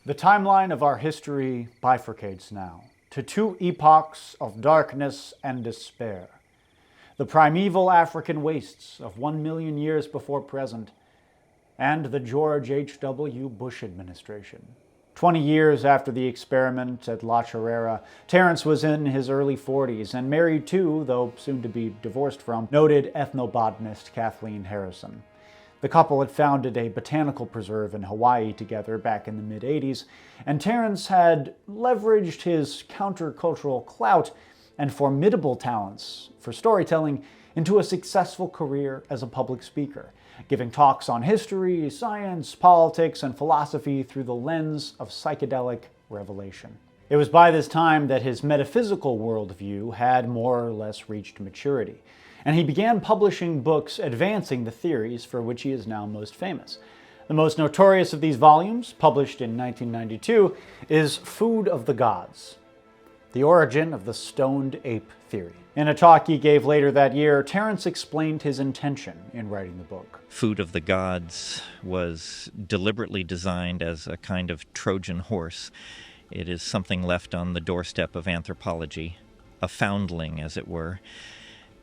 The timeline of our history bifurcates now to two epochs of darkness and despair. The primeval African wastes of 1 million years before present, and the George H.W. Bush administration. 20 years after the experiment at La Chorrera, Terence was in his early 40s and married to, though soon to be divorced from, noted ethnobotanist Kathleen Harrison. The couple had founded a botanical preserve in Hawaii together back in the mid-'80s, and Terence had leveraged his countercultural clout and formidable talents for storytelling into a successful career as a public speaker, giving talks on history, science, politics, and philosophy through the lens of psychedelic revelation. It was by this time that his metaphysical worldview had more or less reached maturity, and he began publishing books advancing the theories for which he is now most famous. The most notorious of these volumes, published in 1992, is Food of the Gods, The Origin of the Stoned Ape Theory. In a talk he gave later that year, Terence explained his intention in writing the book. Food of the Gods was deliberately designed as a kind of Trojan horse. It is something left on the doorstep of anthropology, a foundling, as it were.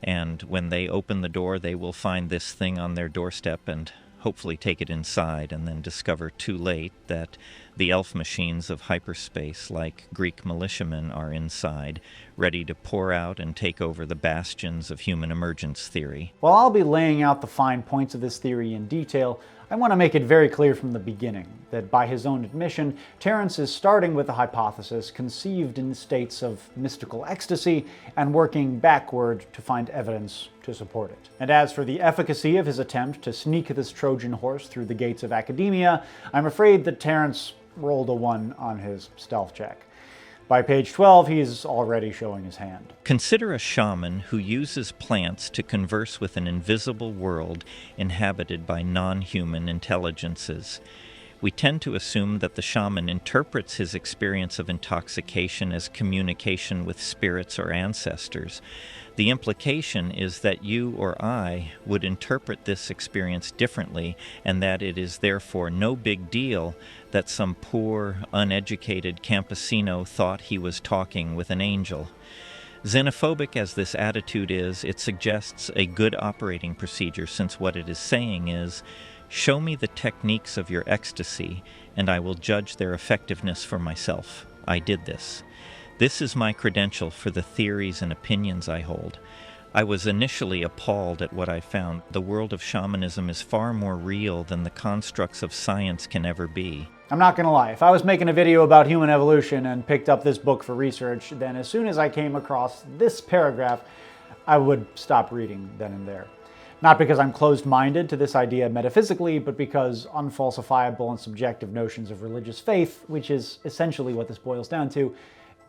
And when they open the door, they will find this thing on their doorstep and hopefully take it inside, and then discover too late that the elf machines of hyperspace, like Greek militiamen, are inside, ready to pour out and take over the bastions of human emergence theory. While I'll be laying out the fine points of this theory in detail, I want to make it very clear from the beginning that, by his own admission, Terence is starting with a hypothesis conceived in states of mystical ecstasy and working backward to find evidence to support it. And as for the efficacy of his attempt to sneak this Trojan horse through the gates of academia, I'm afraid that Terence rolled a 1 on his stealth check. By page 12, he's already showing his hand. Consider a shaman who uses plants to converse with an invisible world inhabited by non-human intelligences. We tend to assume that the shaman interprets his experience of intoxication as communication with spirits or ancestors. The implication is that you or I would interpret this experience differently, and that it is therefore no big deal that some poor, uneducated campesino thought he was talking with an angel. Xenophobic as this attitude is, it suggests a good operating procedure, since what it is saying is, show me the techniques of your ecstasy, and I will judge their effectiveness for myself. I did this. This is my credential for the theories and opinions I hold. I was initially appalled at what I found. The world of shamanism is far more real than the constructs of science can ever be. I'm not gonna lie, if I was making a video about human evolution and picked up this book for research, then as soon as I came across this paragraph, I would stop reading then and there. Not because I'm closed-minded to this idea metaphysically, but because unfalsifiable and subjective notions of religious faith, which is essentially what this boils down to,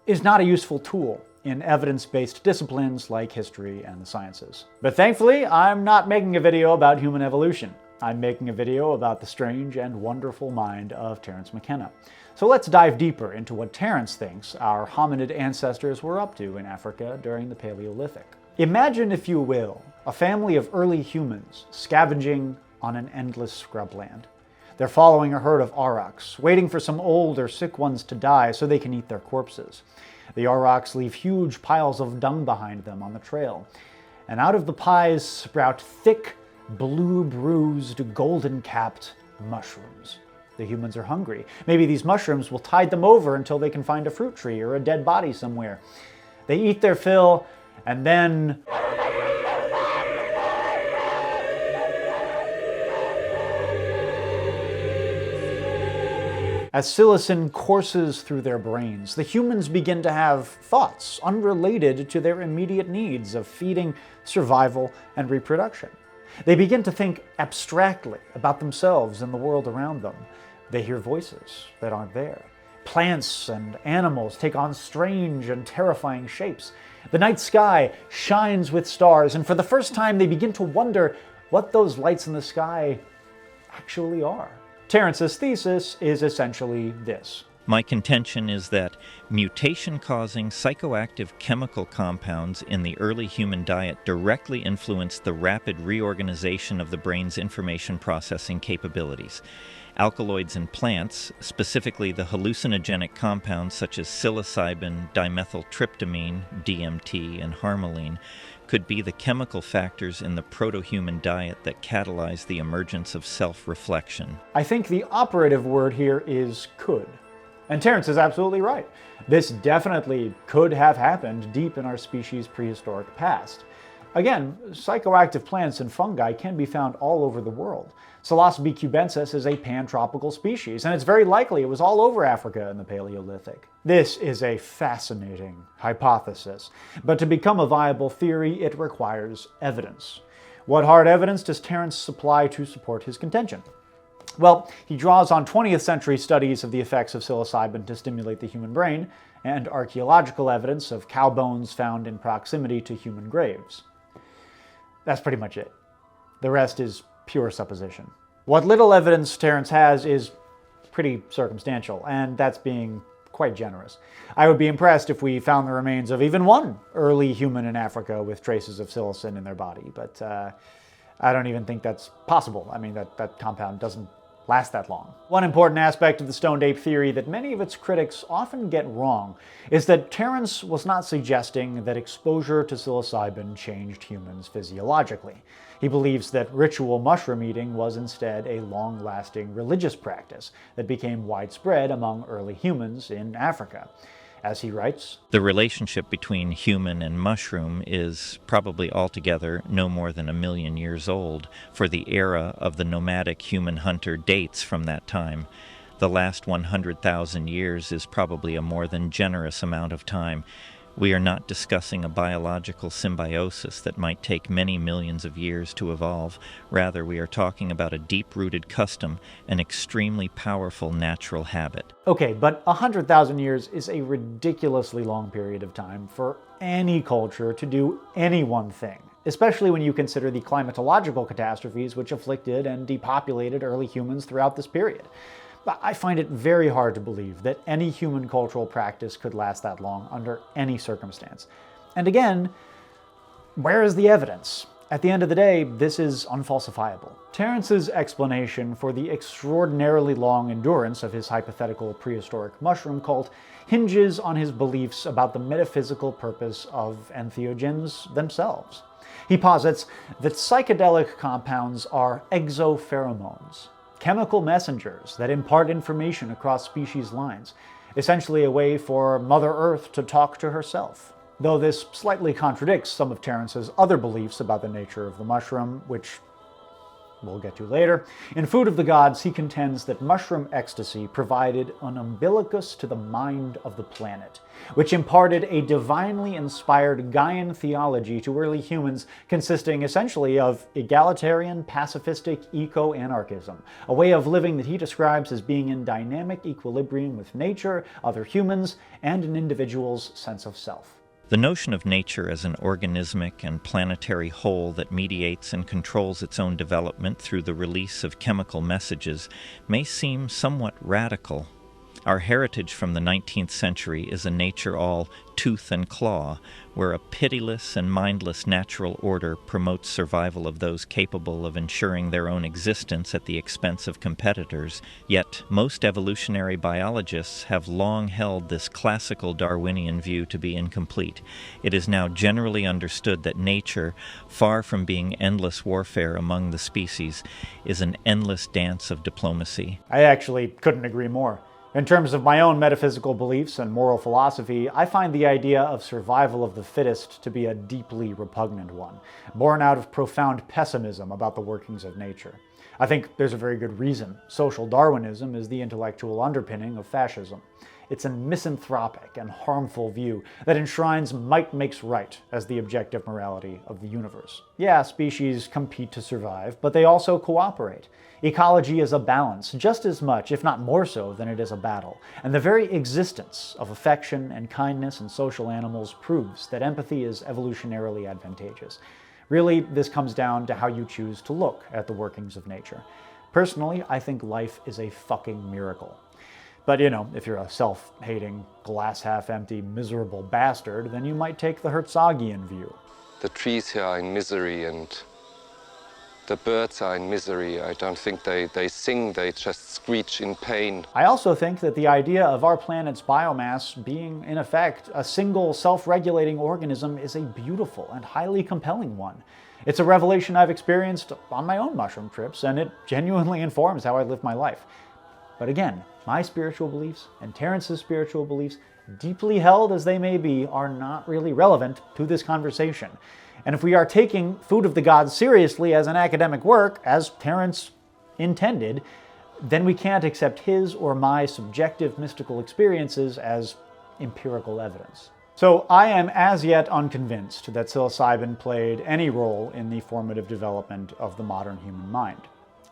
is not a useful tool in evidence-based disciplines like history and the sciences. But thankfully, I'm not making a video about human evolution. I'm making a video about the strange and wonderful mind of Terence McKenna. So let's dive deeper into what Terence thinks our hominid ancestors were up to in Africa during the Paleolithic. Imagine, if you will, a family of early humans scavenging on an endless scrubland. They're following a herd of aurochs, waiting for some old or sick ones to die so they can eat their corpses. The aurochs leave huge piles of dung behind them on the trail, and out of the pies sprout thick, blue-bruised, golden-capped mushrooms. The humans are hungry. Maybe these mushrooms will tide them over until they can find a fruit tree or a dead body somewhere. They eat their fill, and then... as psilocin courses through their brains, the humans begin to have thoughts unrelated to their immediate needs of feeding, survival, and reproduction. They begin to think abstractly about themselves and the world around them. They hear voices that aren't there. Plants and animals take on strange and terrifying shapes. The night sky shines with stars, and for the first time they begin to wonder what those lights in the sky actually are. Terence's thesis is essentially this. My contention is that mutation-causing psychoactive chemical compounds in the early human diet directly influenced the rapid reorganization of the brain's information processing capabilities. Alkaloids in plants, specifically the hallucinogenic compounds such as psilocybin, dimethyltryptamine, DMT, and harmaline, could be the chemical factors in the proto-human diet that catalyze the emergence of self-reflection. I think the operative word here is could. And Terence is absolutely right. This definitely could have happened deep in our species' prehistoric past. Again, psychoactive plants and fungi can be found all over the world. Psilocybe cubensis is a pan-tropical species, and it's very likely it was all over Africa in the Paleolithic. This is a fascinating hypothesis, but to become a viable theory, it requires evidence. What hard evidence does Terence supply to support his contention? Well, he draws on 20th century studies of the effects of psilocybin to stimulate the human brain, and archaeological evidence of cow bones found in proximity to human graves. That's pretty much it. The rest is pure supposition. What little evidence Terence has is pretty circumstantial, and that's being quite generous. I would be impressed if we found the remains of even one early human in Africa with traces of psilocin in their body, but I don't even think that's possible. I mean, that compound doesn't last that long. One important aspect of the Stoned Ape Theory that many of its critics often get wrong is that Terence was not suggesting that exposure to psilocybin changed humans physiologically. He believes that ritual mushroom eating was instead a long-lasting religious practice that became widespread among early humans in Africa. As he writes, the relationship between human and mushroom is probably altogether no more than 1 million years old, for the era of the nomadic human hunter dates from that time. The last 100,000 years is probably a more than generous amount of time. We are not discussing a biological symbiosis that might take many millions of years to evolve. Rather, we are talking about a deep-rooted custom, an extremely powerful natural habit. Okay, but 100,000 years is a ridiculously long period of time for any culture to do any one thing, especially when you consider the climatological catastrophes which afflicted and depopulated early humans throughout this period. I find it very hard to believe that any human cultural practice could last that long under any circumstance. And again, where is the evidence? At the end of the day, this is unfalsifiable. Terence's explanation for the extraordinarily long endurance of his hypothetical prehistoric mushroom cult hinges on his beliefs about the metaphysical purpose of entheogens themselves. He posits that psychedelic compounds are exopheromones, chemical messengers that impart information across species lines, essentially a way for Mother Earth to talk to herself. Though this slightly contradicts some of Terence's other beliefs about the nature of the mushroom, which we'll get to later. In Food of the Gods, he contends that mushroom ecstasy provided an umbilicus to the mind of the planet, which imparted a divinely inspired Gaian theology to early humans consisting essentially of egalitarian, pacifistic eco-anarchism, a way of living that he describes as being in dynamic equilibrium with nature, other humans, and an individual's sense of self. The notion of nature as an organismic and planetary whole that mediates and controls its own development through the release of chemical messages may seem somewhat radical. Our heritage from the 19th century is a nature all tooth and claw, where a pitiless and mindless natural order promotes survival of those capable of ensuring their own existence at the expense of competitors. Yet most evolutionary biologists have long held this classical Darwinian view to be incomplete. It is now generally understood that nature, far from being endless warfare among the species, is an endless dance of diplomacy. I actually couldn't agree more. In terms of my own metaphysical beliefs and moral philosophy, I find the idea of survival of the fittest to be a deeply repugnant one, born out of profound pessimism about the workings of nature. I think there's a very good reason. Social Darwinism is the intellectual underpinning of fascism. It's a misanthropic and harmful view that enshrines might makes right as the objective morality of the universe. Yeah, species compete to survive, but they also cooperate. Ecology is a balance, just as much, if not more so, than it is a battle. And the very existence of affection and kindness in social animals proves that empathy is evolutionarily advantageous. Really, this comes down to how you choose to look at the workings of nature. Personally, I think life is a fucking miracle. But, if you're a self-hating, glass-half-empty, miserable bastard, then you might take the Herzogian view. The trees here are in misery and the birds are in misery. I don't think they sing, they just screech in pain. I also think that the idea of our planet's biomass being, in effect, a single self-regulating organism is a beautiful and highly compelling one. It's a revelation I've experienced on my own mushroom trips, and it genuinely informs how I live my life. But again, my spiritual beliefs and Terence's spiritual beliefs, deeply held as they may be, are not really relevant to this conversation. And if we are taking Food of the Gods seriously as an academic work, as Terence intended, then we can't accept his or my subjective mystical experiences as empirical evidence. So I am as yet unconvinced that psilocybin played any role in the formative development of the modern human mind.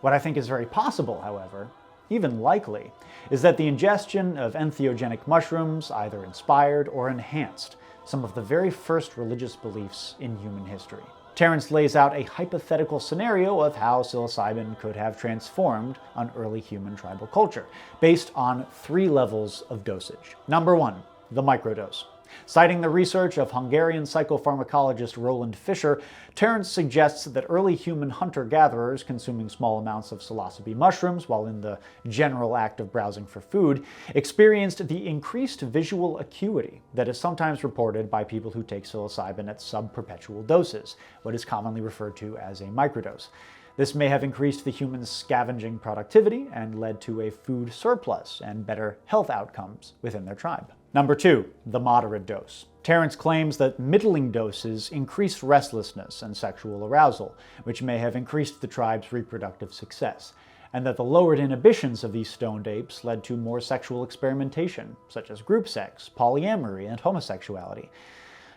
What I think is very possible, however, even likely, is that the ingestion of entheogenic mushrooms either inspired or enhanced some of the very first religious beliefs in human history. Terence lays out a hypothetical scenario of how psilocybin could have transformed an early human tribal culture, based on 3 levels of dosage. Number 1, the microdose. Citing the research of Hungarian psychopharmacologist Roland Fischer, Terence suggests that early human hunter-gatherers consuming small amounts of psilocybe mushrooms while in the general act of browsing for food experienced the increased visual acuity that is sometimes reported by people who take psilocybin at sub-perpetual doses, what is commonly referred to as a microdose. This may have increased the human's scavenging productivity and led to a food surplus and better health outcomes within their tribe. Number 2, the moderate dose. Terence claims that middling doses increase restlessness and sexual arousal, which may have increased the tribe's reproductive success, and that the lowered inhibitions of these stoned apes led to more sexual experimentation, such as group sex, polyamory, and homosexuality.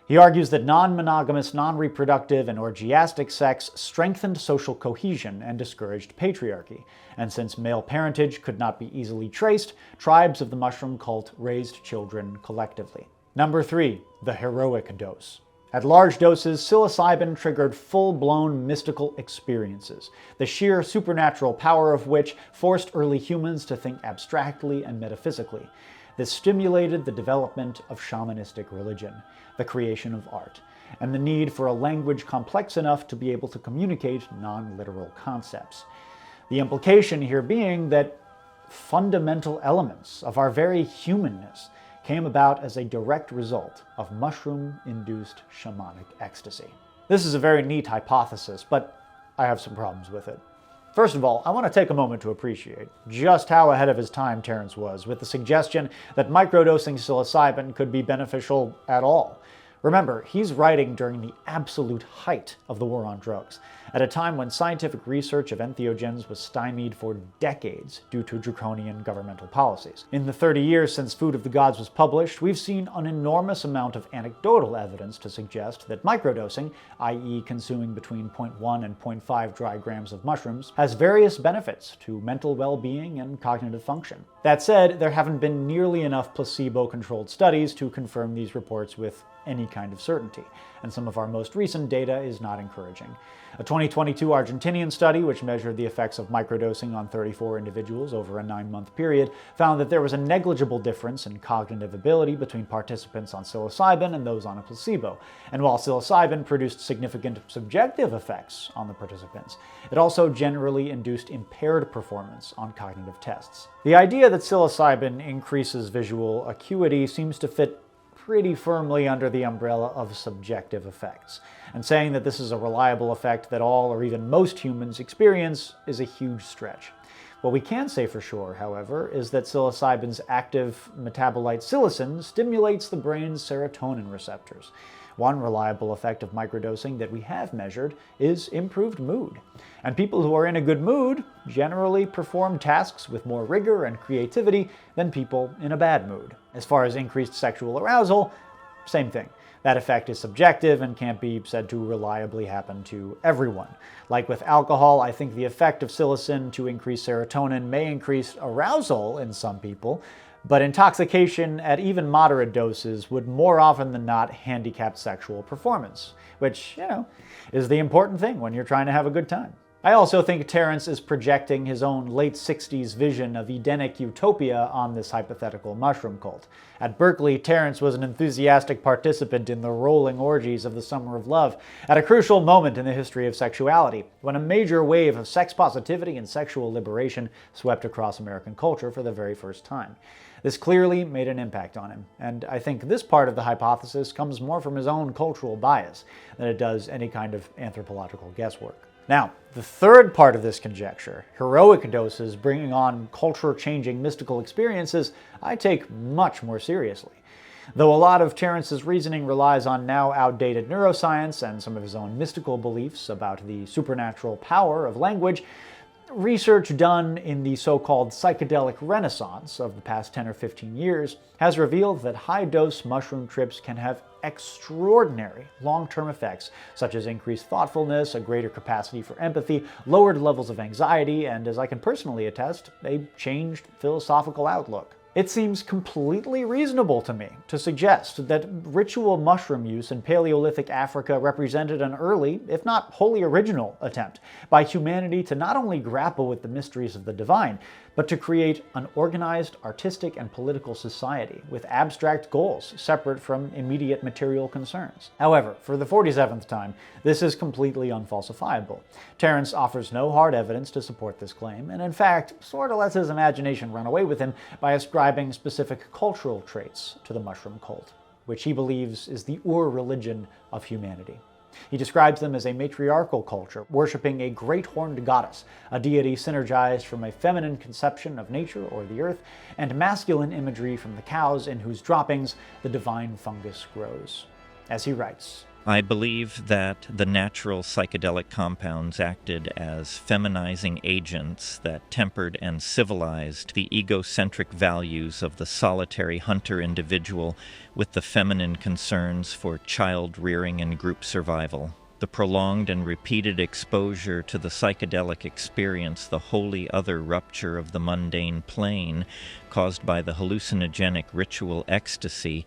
He argues that non-monogamous, non-reproductive, and orgiastic sex strengthened social cohesion and discouraged patriarchy, and since male parentage could not be easily traced, tribes of the mushroom cult raised children collectively. Number 3, the heroic dose. At large doses, psilocybin triggered full-blown mystical experiences, the sheer supernatural power of which forced early humans to think abstractly and metaphysically. This stimulated the development of shamanistic religion, the creation of art, and the need for a language complex enough to be able to communicate non-literal concepts. The implication here being that fundamental elements of our very humanness came about as a direct result of mushroom-induced shamanic ecstasy. This is a very neat hypothesis, but I have some problems with it. First of all, I want to take a moment to appreciate just how ahead of his time Terence was with the suggestion that microdosing psilocybin could be beneficial at all. Remember, he's writing during the absolute height of the war on drugs, at a time when scientific research of entheogens was stymied for decades due to draconian governmental policies. In the 30 years since Food of the Gods was published, we've seen an enormous amount of anecdotal evidence to suggest that microdosing, i.e. consuming between 0.1 and 0.5 dry grams of mushrooms, has various benefits to mental well-being and cognitive function. That said, there haven't been nearly enough placebo-controlled studies to confirm these reports with any kind of certainty, and some of our most recent data is not encouraging. A 2022 Argentinian study, which measured the effects of microdosing on 34 individuals over a 9-month period, found that there was a negligible difference in cognitive ability between participants on psilocybin and those on a placebo. And while psilocybin produced significant subjective effects on the participants, it also generally induced impaired performance on cognitive tests. The idea that psilocybin increases visual acuity seems to fit pretty firmly under the umbrella of subjective effects, and saying that this is a reliable effect that all or even most humans experience is a huge stretch. What we can say for sure, however, is that psilocybin's active metabolite psilocin stimulates the brain's serotonin receptors. One reliable effect of microdosing that we have measured is improved mood. And people who are in a good mood generally perform tasks with more rigor and creativity than people in a bad mood. As far as increased sexual arousal, same thing. That effect is subjective and can't be said to reliably happen to everyone. Like with alcohol, I think the effect of psilocin to increase serotonin may increase arousal in some people, but intoxication at even moderate doses would more often than not handicap sexual performance, which, is the important thing when you're trying to have a good time. I also think Terence is projecting his own late 60s vision of Edenic utopia on this hypothetical mushroom cult. At Berkeley, Terence was an enthusiastic participant in the rolling orgies of the Summer of Love, at a crucial moment in the history of sexuality, when a major wave of sex positivity and sexual liberation swept across American culture for the very first time. This clearly made an impact on him, and I think this part of the hypothesis comes more from his own cultural bias than it does any kind of anthropological guesswork. Now, the third part of this conjecture, heroic doses bringing on culture-changing mystical experiences, I take much more seriously. Though a lot of Terence's reasoning relies on now outdated neuroscience and some of his own mystical beliefs about the supernatural power of language, research done in the so-called psychedelic renaissance of the past 10 or 15 years has revealed that high-dose mushroom trips can have extraordinary long-term effects, such as increased thoughtfulness, a greater capacity for empathy, lowered levels of anxiety, and, as I can personally attest, a changed philosophical outlook. It seems completely reasonable to me to suggest that ritual mushroom use in Paleolithic Africa represented an early, if not wholly original, attempt by humanity to not only grapple with the mysteries of the divine, but to create an organized, artistic, and political society with abstract goals separate from immediate material concerns. However, for the 47th time, this is completely unfalsifiable. Terence offers no hard evidence to support this claim, and in fact, sort of lets his imagination run away with him by ascribing specific cultural traits to the mushroom cult, which he believes is the ur-religion of humanity. He describes them as a matriarchal culture, worshipping a great horned goddess, a deity synergized from a feminine conception of nature or the earth, and masculine imagery from the cows in whose droppings the divine fungus grows. As he writes, I believe that the natural psychedelic compounds acted as feminizing agents that tempered and civilized the egocentric values of the solitary hunter individual with the feminine concerns for child rearing and group survival. The prolonged and repeated exposure to the psychedelic experience, the wholly other rupture of the mundane plane caused by the hallucinogenic ritual ecstasy,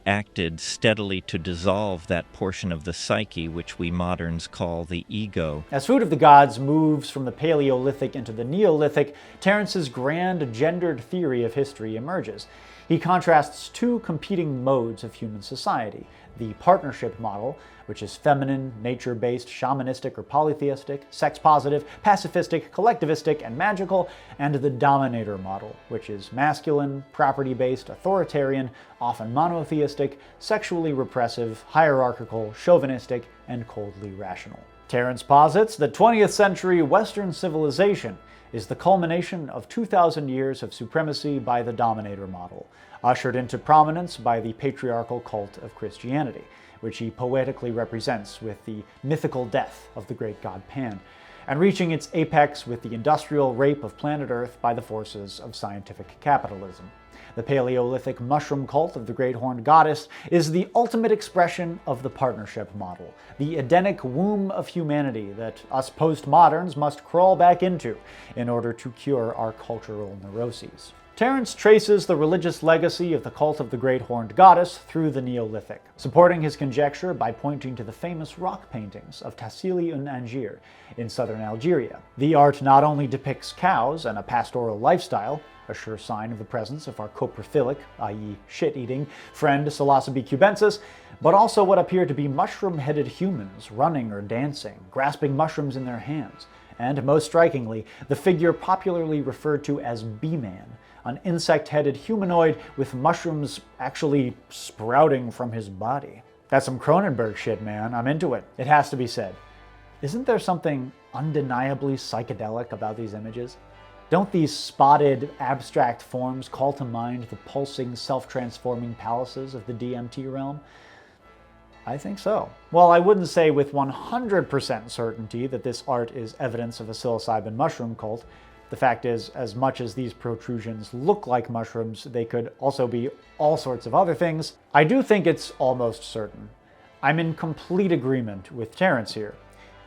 acted steadily to dissolve that portion of the psyche which we moderns call the ego. As Food of the Gods moves from the Paleolithic into the Neolithic, Terence's grand gendered theory of history emerges. He contrasts two competing modes of human society: the partnership model, which is feminine, nature-based, shamanistic or polytheistic, sex-positive, pacifistic, collectivistic, and magical, and the dominator model, which is masculine, property-based, authoritarian, often monotheistic, sexually repressive, hierarchical, chauvinistic, and coldly rational. Terence posits that 20th century Western civilization is the culmination of 2,000 years of supremacy by the dominator model, ushered into prominence by the patriarchal cult of Christianity, which he poetically represents with the mythical death of the great god Pan, and reaching its apex with the industrial rape of planet Earth by the forces of scientific capitalism. The Paleolithic mushroom cult of the Great Horned Goddess is the ultimate expression of the partnership model, the Edenic womb of humanity that us postmoderns must crawl back into in order to cure our cultural neuroses. Terence traces the religious legacy of the cult of the Great Horned Goddess through the Neolithic, supporting his conjecture by pointing to the famous rock paintings of Tassili-un-Anjir in southern Algeria. The art not only depicts cows and a pastoral lifestyle, a sure sign of the presence of our coprophilic, i.e. shit-eating, friend Psilocybe cubensis, but also what appear to be mushroom-headed humans running or dancing, grasping mushrooms in their hands, and, most strikingly, the figure popularly referred to as Bee-Man, an insect-headed humanoid with mushrooms actually sprouting from his body. That's some Cronenberg shit, man. I'm into it. It has to be said. Isn't there something undeniably psychedelic about these images? Don't these spotted, abstract forms call to mind the pulsing, self-transforming palaces of the DMT realm? I think so. While I wouldn't say with 100% certainty that this art is evidence of a psilocybin mushroom cult, the fact is, as much as these protrusions look like mushrooms, they could also be all sorts of other things. I do think it's almost certain. I'm in complete agreement with Terence here.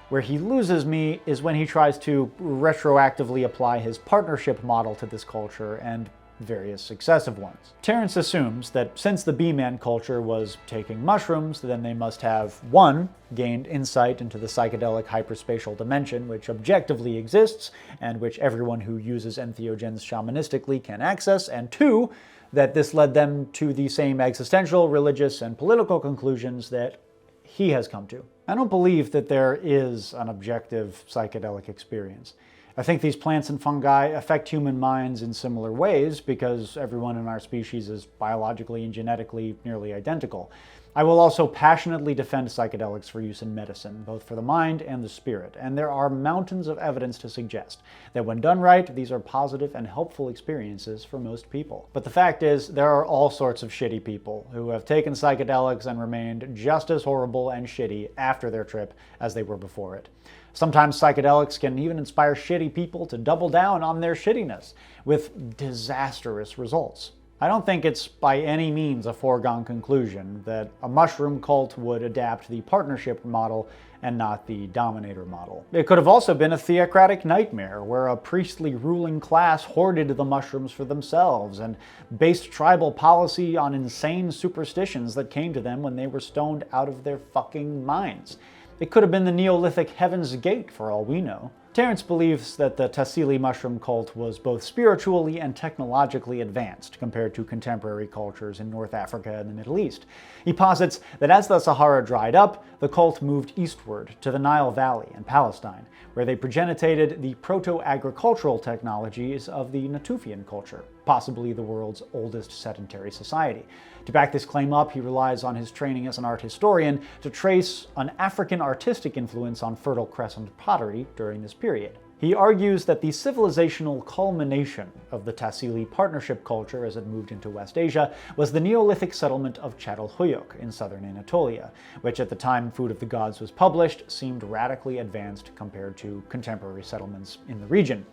Where he loses me is when he tries to retroactively apply his partnership model to this culture and various successive ones. Terence assumes that since the Bee-Man culture was taking mushrooms, then they must have 1. Gained insight into the psychedelic hyperspatial dimension which objectively exists and which everyone who uses entheogens shamanistically can access, and 2. That this led them to the same existential, religious, and political conclusions that he has come to. I don't believe that there is an objective psychedelic experience. I think these plants and fungi affect human minds in similar ways because everyone in our species is biologically and genetically nearly identical. I will also passionately defend psychedelics for use in medicine, both for the mind and the spirit, and there are mountains of evidence to suggest that when done right, these are positive and helpful experiences for most people. But the fact is, there are all sorts of shitty people who have taken psychedelics and remained just as horrible and shitty after their trip as they were before it. Sometimes psychedelics can even inspire shitty people to double down on their shittiness, with disastrous results. I don't think it's by any means a foregone conclusion that a mushroom cult would adapt the partnership model and not the dominator model. It could have also been a theocratic nightmare where a priestly ruling class hoarded the mushrooms for themselves and based tribal policy on insane superstitions that came to them when they were stoned out of their fucking minds. It could have been the Neolithic Heaven's Gate for all we know. Terence believes that the Tassili mushroom cult was both spiritually and technologically advanced compared to contemporary cultures in North Africa and the Middle East. He posits that as the Sahara dried up, the cult moved eastward to the Nile Valley and Palestine, where they progenitated the proto-agricultural technologies of the Natufian culture, possibly the world's oldest sedentary society. To back this claim up, he relies on his training as an art historian to trace an African artistic influence on Fertile Crescent pottery during this period. He argues that the civilizational culmination of the Tassili partnership culture as it moved into West Asia was the Neolithic settlement of Çatalhöyük in southern Anatolia, which at the time Food of the Gods was published seemed radically advanced compared to contemporary settlements in the region.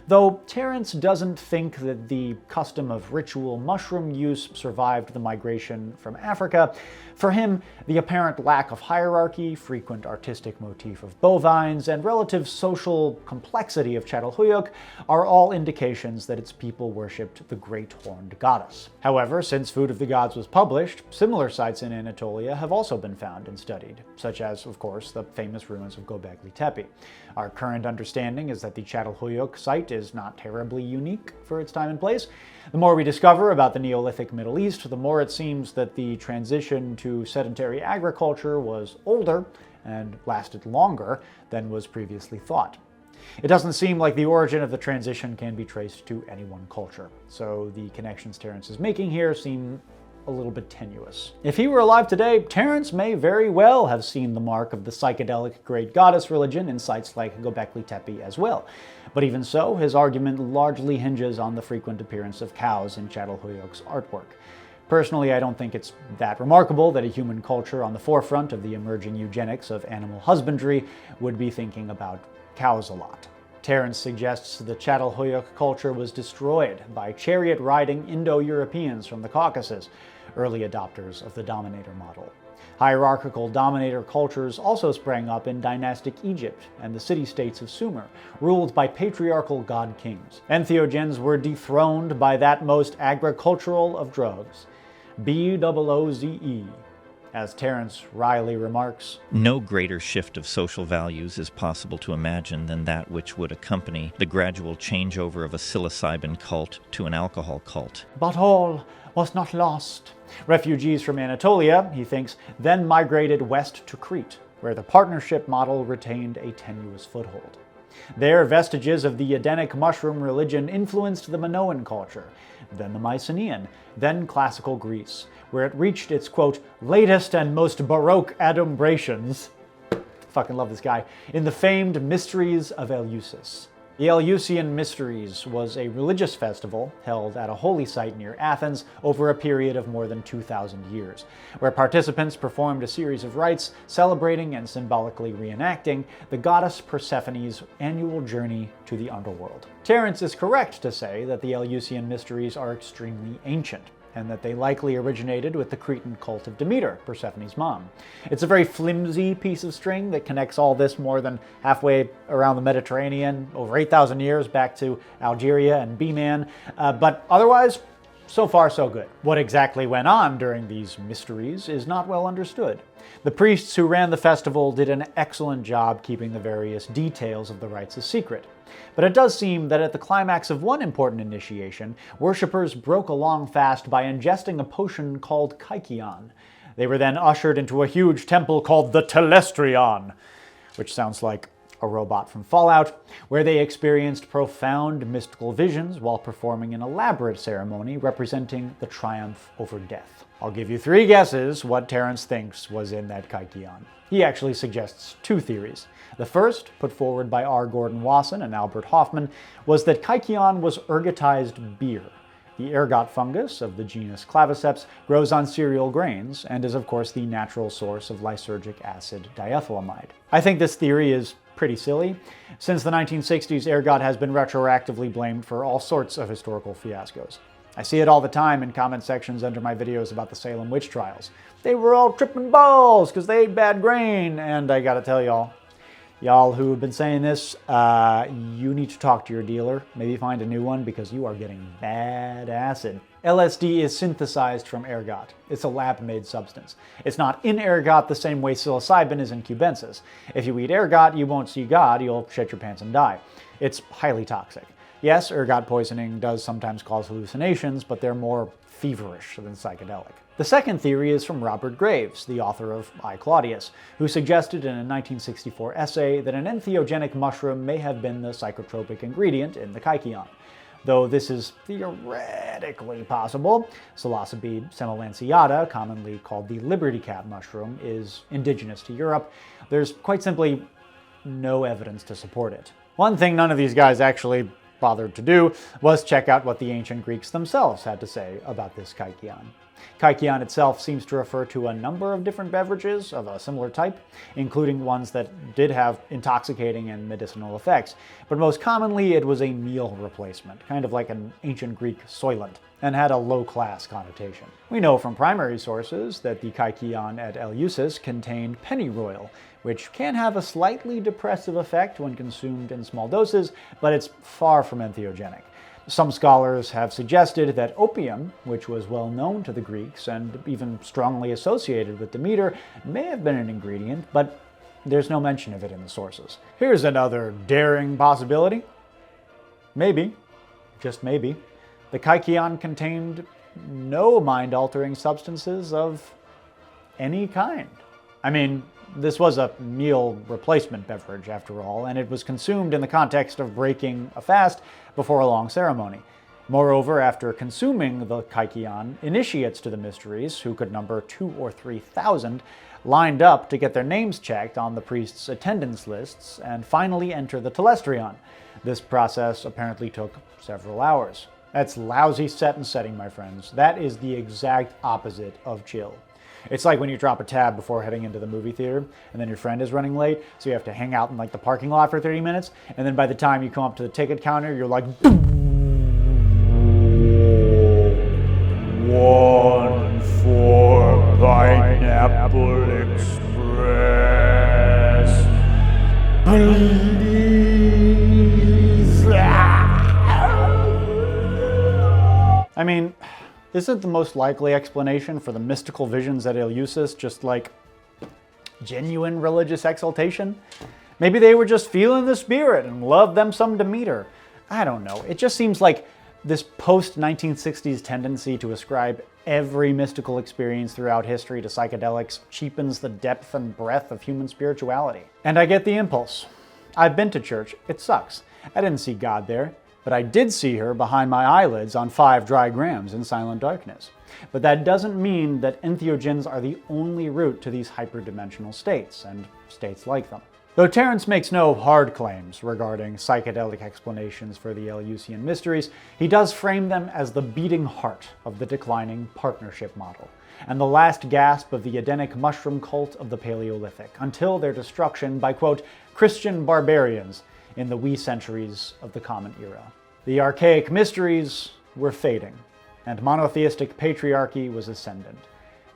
Though Terence doesn't think that the custom of ritual mushroom use survived the migration from Africa, for him, the apparent lack of hierarchy, frequent artistic motif of bovines, and relative social complexity of Çatalhöyük are all indications that its people worshipped the Great Horned Goddess. However, since Food of the Gods was published, similar sites in Anatolia have also been found and studied, such as, of course, the famous ruins of Göbekli Tepe. Our current understanding is that the Çatalhöyük site is not terribly unique for its time and place. The more we discover about the Neolithic Middle East, the more it seems that the transition to sedentary agriculture was older and lasted longer than was previously thought. It doesn't seem like the origin of the transition can be traced to any one culture, so the connections Terence is making here seem a little bit tenuous. If he were alive today, Terence may very well have seen the mark of the psychedelic Great Goddess religion in sites like Göbekli Tepe as well. But even so, his argument largely hinges on the frequent appearance of cows in Çatalhöyük's artwork. Personally, I don't think it's that remarkable that a human culture on the forefront of the emerging eugenics of animal husbandry would be thinking about cows a lot. Terence suggests the Çatalhöyük culture was destroyed by chariot-riding Indo-Europeans from the Caucasus, early adopters of the dominator model. Hierarchical dominator cultures also sprang up in dynastic Egypt and the city-states of Sumer, ruled by patriarchal god-kings. Entheogens were dethroned by that most agricultural of drugs, BOOZE. As Terence Riley remarks, no greater shift of social values is possible to imagine than that which would accompany the gradual changeover of a psilocybin cult to an alcohol cult. But all was not lost. Refugees from Anatolia, he thinks, then migrated west to Crete, where the partnership model retained a tenuous foothold. There, vestiges of the Edenic mushroom religion influenced the Minoan culture, then the Mycenaean, then classical Greece, where it reached its, quote, latest and most baroque adumbrations, fucking love this guy, in the famed Mysteries of Eleusis. The Eleusinian Mysteries was a religious festival held at a holy site near Athens over a period of more than 2,000 years, where participants performed a series of rites celebrating and symbolically reenacting the goddess Persephone's annual journey to the underworld. Terence is correct to say that the Eleusinian Mysteries are extremely ancient, and that they likely originated with the Cretan cult of Demeter, Persephone's mom. It's a very flimsy piece of string that connects all this more than halfway around the Mediterranean, over 8,000 years back to Algeria and B-Man, but otherwise, so far so good. What exactly went on during these mysteries is not well understood. The priests who ran the festival did an excellent job keeping the various details of the rites a secret. But it does seem that at the climax of one important initiation, worshippers broke along fast by ingesting a potion called kykeon. They were then ushered into a huge temple called the Telestrion, which sounds like a robot from Fallout, where they experienced profound mystical visions while performing an elaborate ceremony representing the triumph over death. I'll give you 3 guesses what Terence thinks was in that kykeon. He actually suggests 2 theories. The first, put forward by R. Gordon Wasson and Albert Hoffman, was that kykeon was ergotized beer. The ergot fungus of the genus Claviceps grows on cereal grains and is of course the natural source of lysergic acid diethylamide. I think this theory is pretty silly. Since the 1960s, ergot has been retroactively blamed for all sorts of historical fiascos. I see it all the time in comment sections under my videos about the Salem witch trials. They were all tripping balls because they ate bad grain, and I gotta tell y'all who have been saying this, you need to talk to your dealer. Maybe find a new one because you are getting bad acid. LSD is synthesized from ergot. It's a lab-made substance. It's not in ergot the same way psilocybin is in cubensis. If you eat ergot, you won't see God, you'll shit your pants and die. It's highly toxic. Yes, ergot poisoning does sometimes cause hallucinations, but they're more feverish than psychedelic. The second theory is from Robert Graves, the author of I, Claudius, who suggested in a 1964 essay that an entheogenic mushroom may have been the psychotropic ingredient in the kykeon. Though this is theoretically possible, Psilocybe semilanceata, commonly called the Liberty Cat mushroom, is indigenous to Europe. There's quite simply no evidence to support it. One thing none of these guys actually bothered to do was check out what the ancient Greeks themselves had to say about this kykeon. Kykeon itself seems to refer to a number of different beverages of a similar type, including ones that did have intoxicating and medicinal effects, but most commonly it was a meal replacement, kind of like an ancient Greek soylent, and had a low-class connotation. We know from primary sources that the kykeon at Eleusis contained pennyroyal, which can have a slightly depressive effect when consumed in small doses, but it's far from entheogenic. Some scholars have suggested that opium, which was well known to the Greeks and even strongly associated with Demeter, may have been an ingredient, but there's no mention of it in the sources. Here's another daring possibility. Maybe, just maybe, the kykeon contained no mind-altering substances of any kind. I mean, this was a meal replacement beverage, after all, and it was consumed in the context of breaking a fast before a long ceremony. Moreover, after consuming the kykeon, initiates to the mysteries, who could number 2,000 or 3,000, lined up to get their names checked on the priest's attendance lists and finally enter the Telestrion. This process apparently took several hours. That's lousy set and setting, my friends. That is the exact opposite of chill. It's like when you drop a tab before heading into the movie theater, and then your friend is running late, so you have to hang out in like the parking lot for 30 minutes, and then by the time you come up to the ticket counter, you're like, 1 for right now. Apple Express. Please. I mean, isn't the most likely explanation for the mystical visions at Eleusis just like genuine religious exaltation? Maybe they were just feeling the spirit and loved them some Demeter. I don't know. It just seems like this post-1960s tendency to ascribe every mystical experience throughout history to psychedelics cheapens the depth and breadth of human spirituality. And I get the impulse. I've been to church. It sucks. I didn't see God there, but I did see her behind my eyelids on 5 dry grams in silent darkness. But that doesn't mean that entheogens are the only route to these hyperdimensional states, and states like them. Though Terence makes no hard claims regarding psychedelic explanations for the Eleusinian mysteries, he does frame them as the beating heart of the declining partnership model, and the last gasp of the Edenic mushroom cult of the Paleolithic, until their destruction by, quote, Christian barbarians in the wee centuries of the Common Era. The archaic mysteries were fading, and monotheistic patriarchy was ascendant.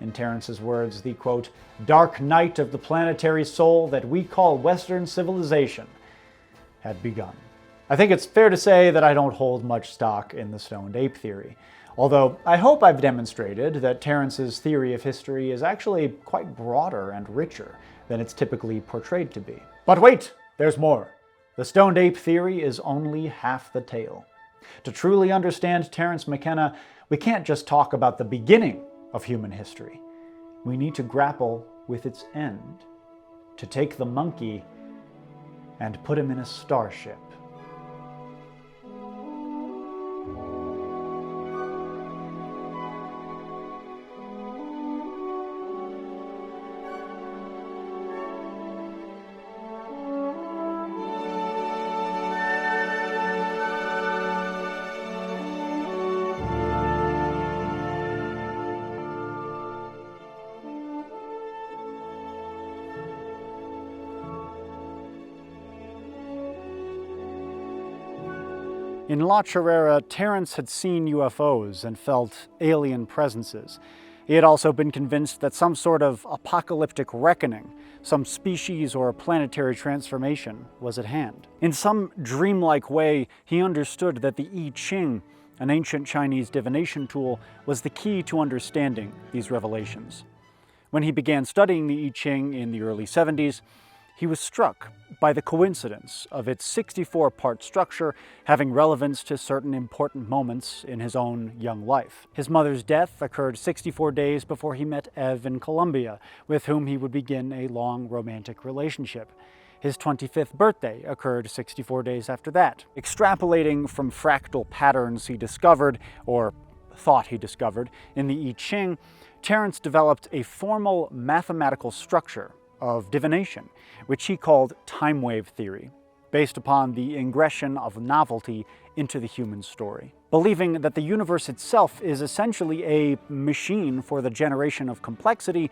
In Terence's words, the, quote, dark night of the planetary soul that we call Western civilization had begun. I think it's fair to say that I don't hold much stock in the Stoned Ape Theory, although I hope I've demonstrated that Terence's theory of history is actually quite broader and richer than it's typically portrayed to be. But wait, there's more. The Stoned Ape Theory is only half the tale. To truly understand Terence McKenna, we can't just talk about the beginning of human history. We need to grapple with its end, to take the monkey and put him in a starship. In La Chorrera, Terence had seen UFOs and felt alien presences. He had also been convinced that some sort of apocalyptic reckoning, some species or planetary transformation, was at hand. In some dreamlike way, he understood that the I Ching, an ancient Chinese divination tool, was the key to understanding these revelations. When he began studying the I Ching in the early 70s, he was struck by the coincidence of its 64-part structure having relevance to certain important moments in his own young life. His mother's death occurred 64 days before he met Eve in Colombia, with whom he would begin a long romantic relationship. His 25th birthday occurred 64 days after that. Extrapolating from fractal patterns he discovered, or thought he discovered, in the I Ching, Terence developed a formal mathematical structure of divination, which he called time wave theory, based upon the ingression of novelty into the human story. Believing that the universe itself is essentially a machine for the generation of complexity,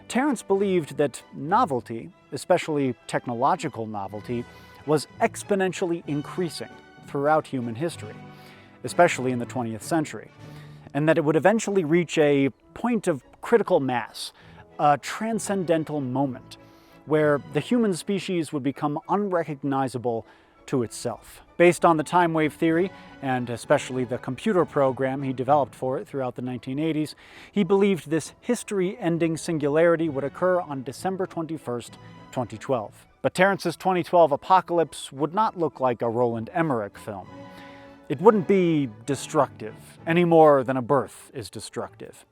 Terence believed that novelty, especially technological novelty, was exponentially increasing throughout human history, especially in the 20th century, and that it would eventually reach a point of critical mass, a transcendental moment where the human species would become unrecognizable to itself. Based on the time wave theory, and especially the computer program he developed for it throughout the 1980s, he believed this history-ending singularity would occur on December 21st, 2012. But Terence's 2012 apocalypse would not look like a Roland Emmerich film. It wouldn't be destructive, any more than a birth is destructive.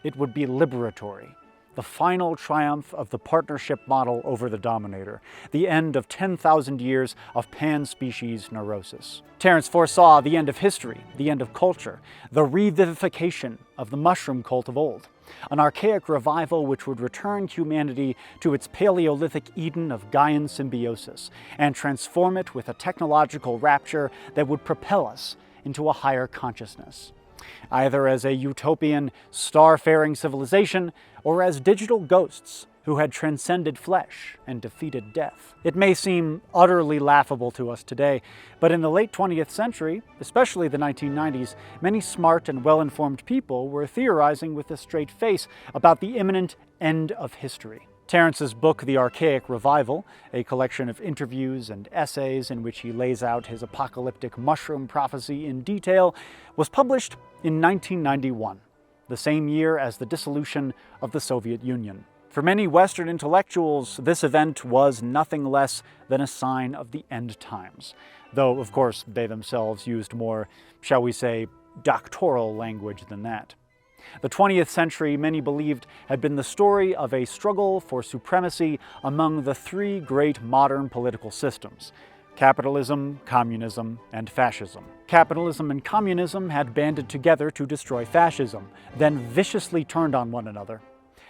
It would be liberatory. The final triumph of the partnership model over the dominator, the end of 10,000 years of pan-species neurosis. Terence foresaw the end of history, the end of culture, the revivification of the mushroom cult of old, an archaic revival which would return humanity to its Paleolithic Eden of Gaian symbiosis and transform it with a technological rapture that would propel us into a higher consciousness, either as a utopian, star-faring civilization or as digital ghosts who had transcended flesh and defeated death. It may seem utterly laughable to us today, but in the late 20th century, especially the 1990s, many smart and well-informed people were theorizing with a straight face about the imminent end of history. Terence's book, The Archaic Revival, a collection of interviews and essays in which he lays out his apocalyptic mushroom prophecy in detail, was published in 1991, the same year as the dissolution of the Soviet Union. For many Western intellectuals, this event was nothing less than a sign of the end times, though, of course, they themselves used more, shall we say, doctoral language than that. The 20th century, many believed, had been the story of a struggle for supremacy among the three great modern political systems: capitalism, communism, and fascism. Capitalism and communism had banded together to destroy fascism, then viciously turned on one another.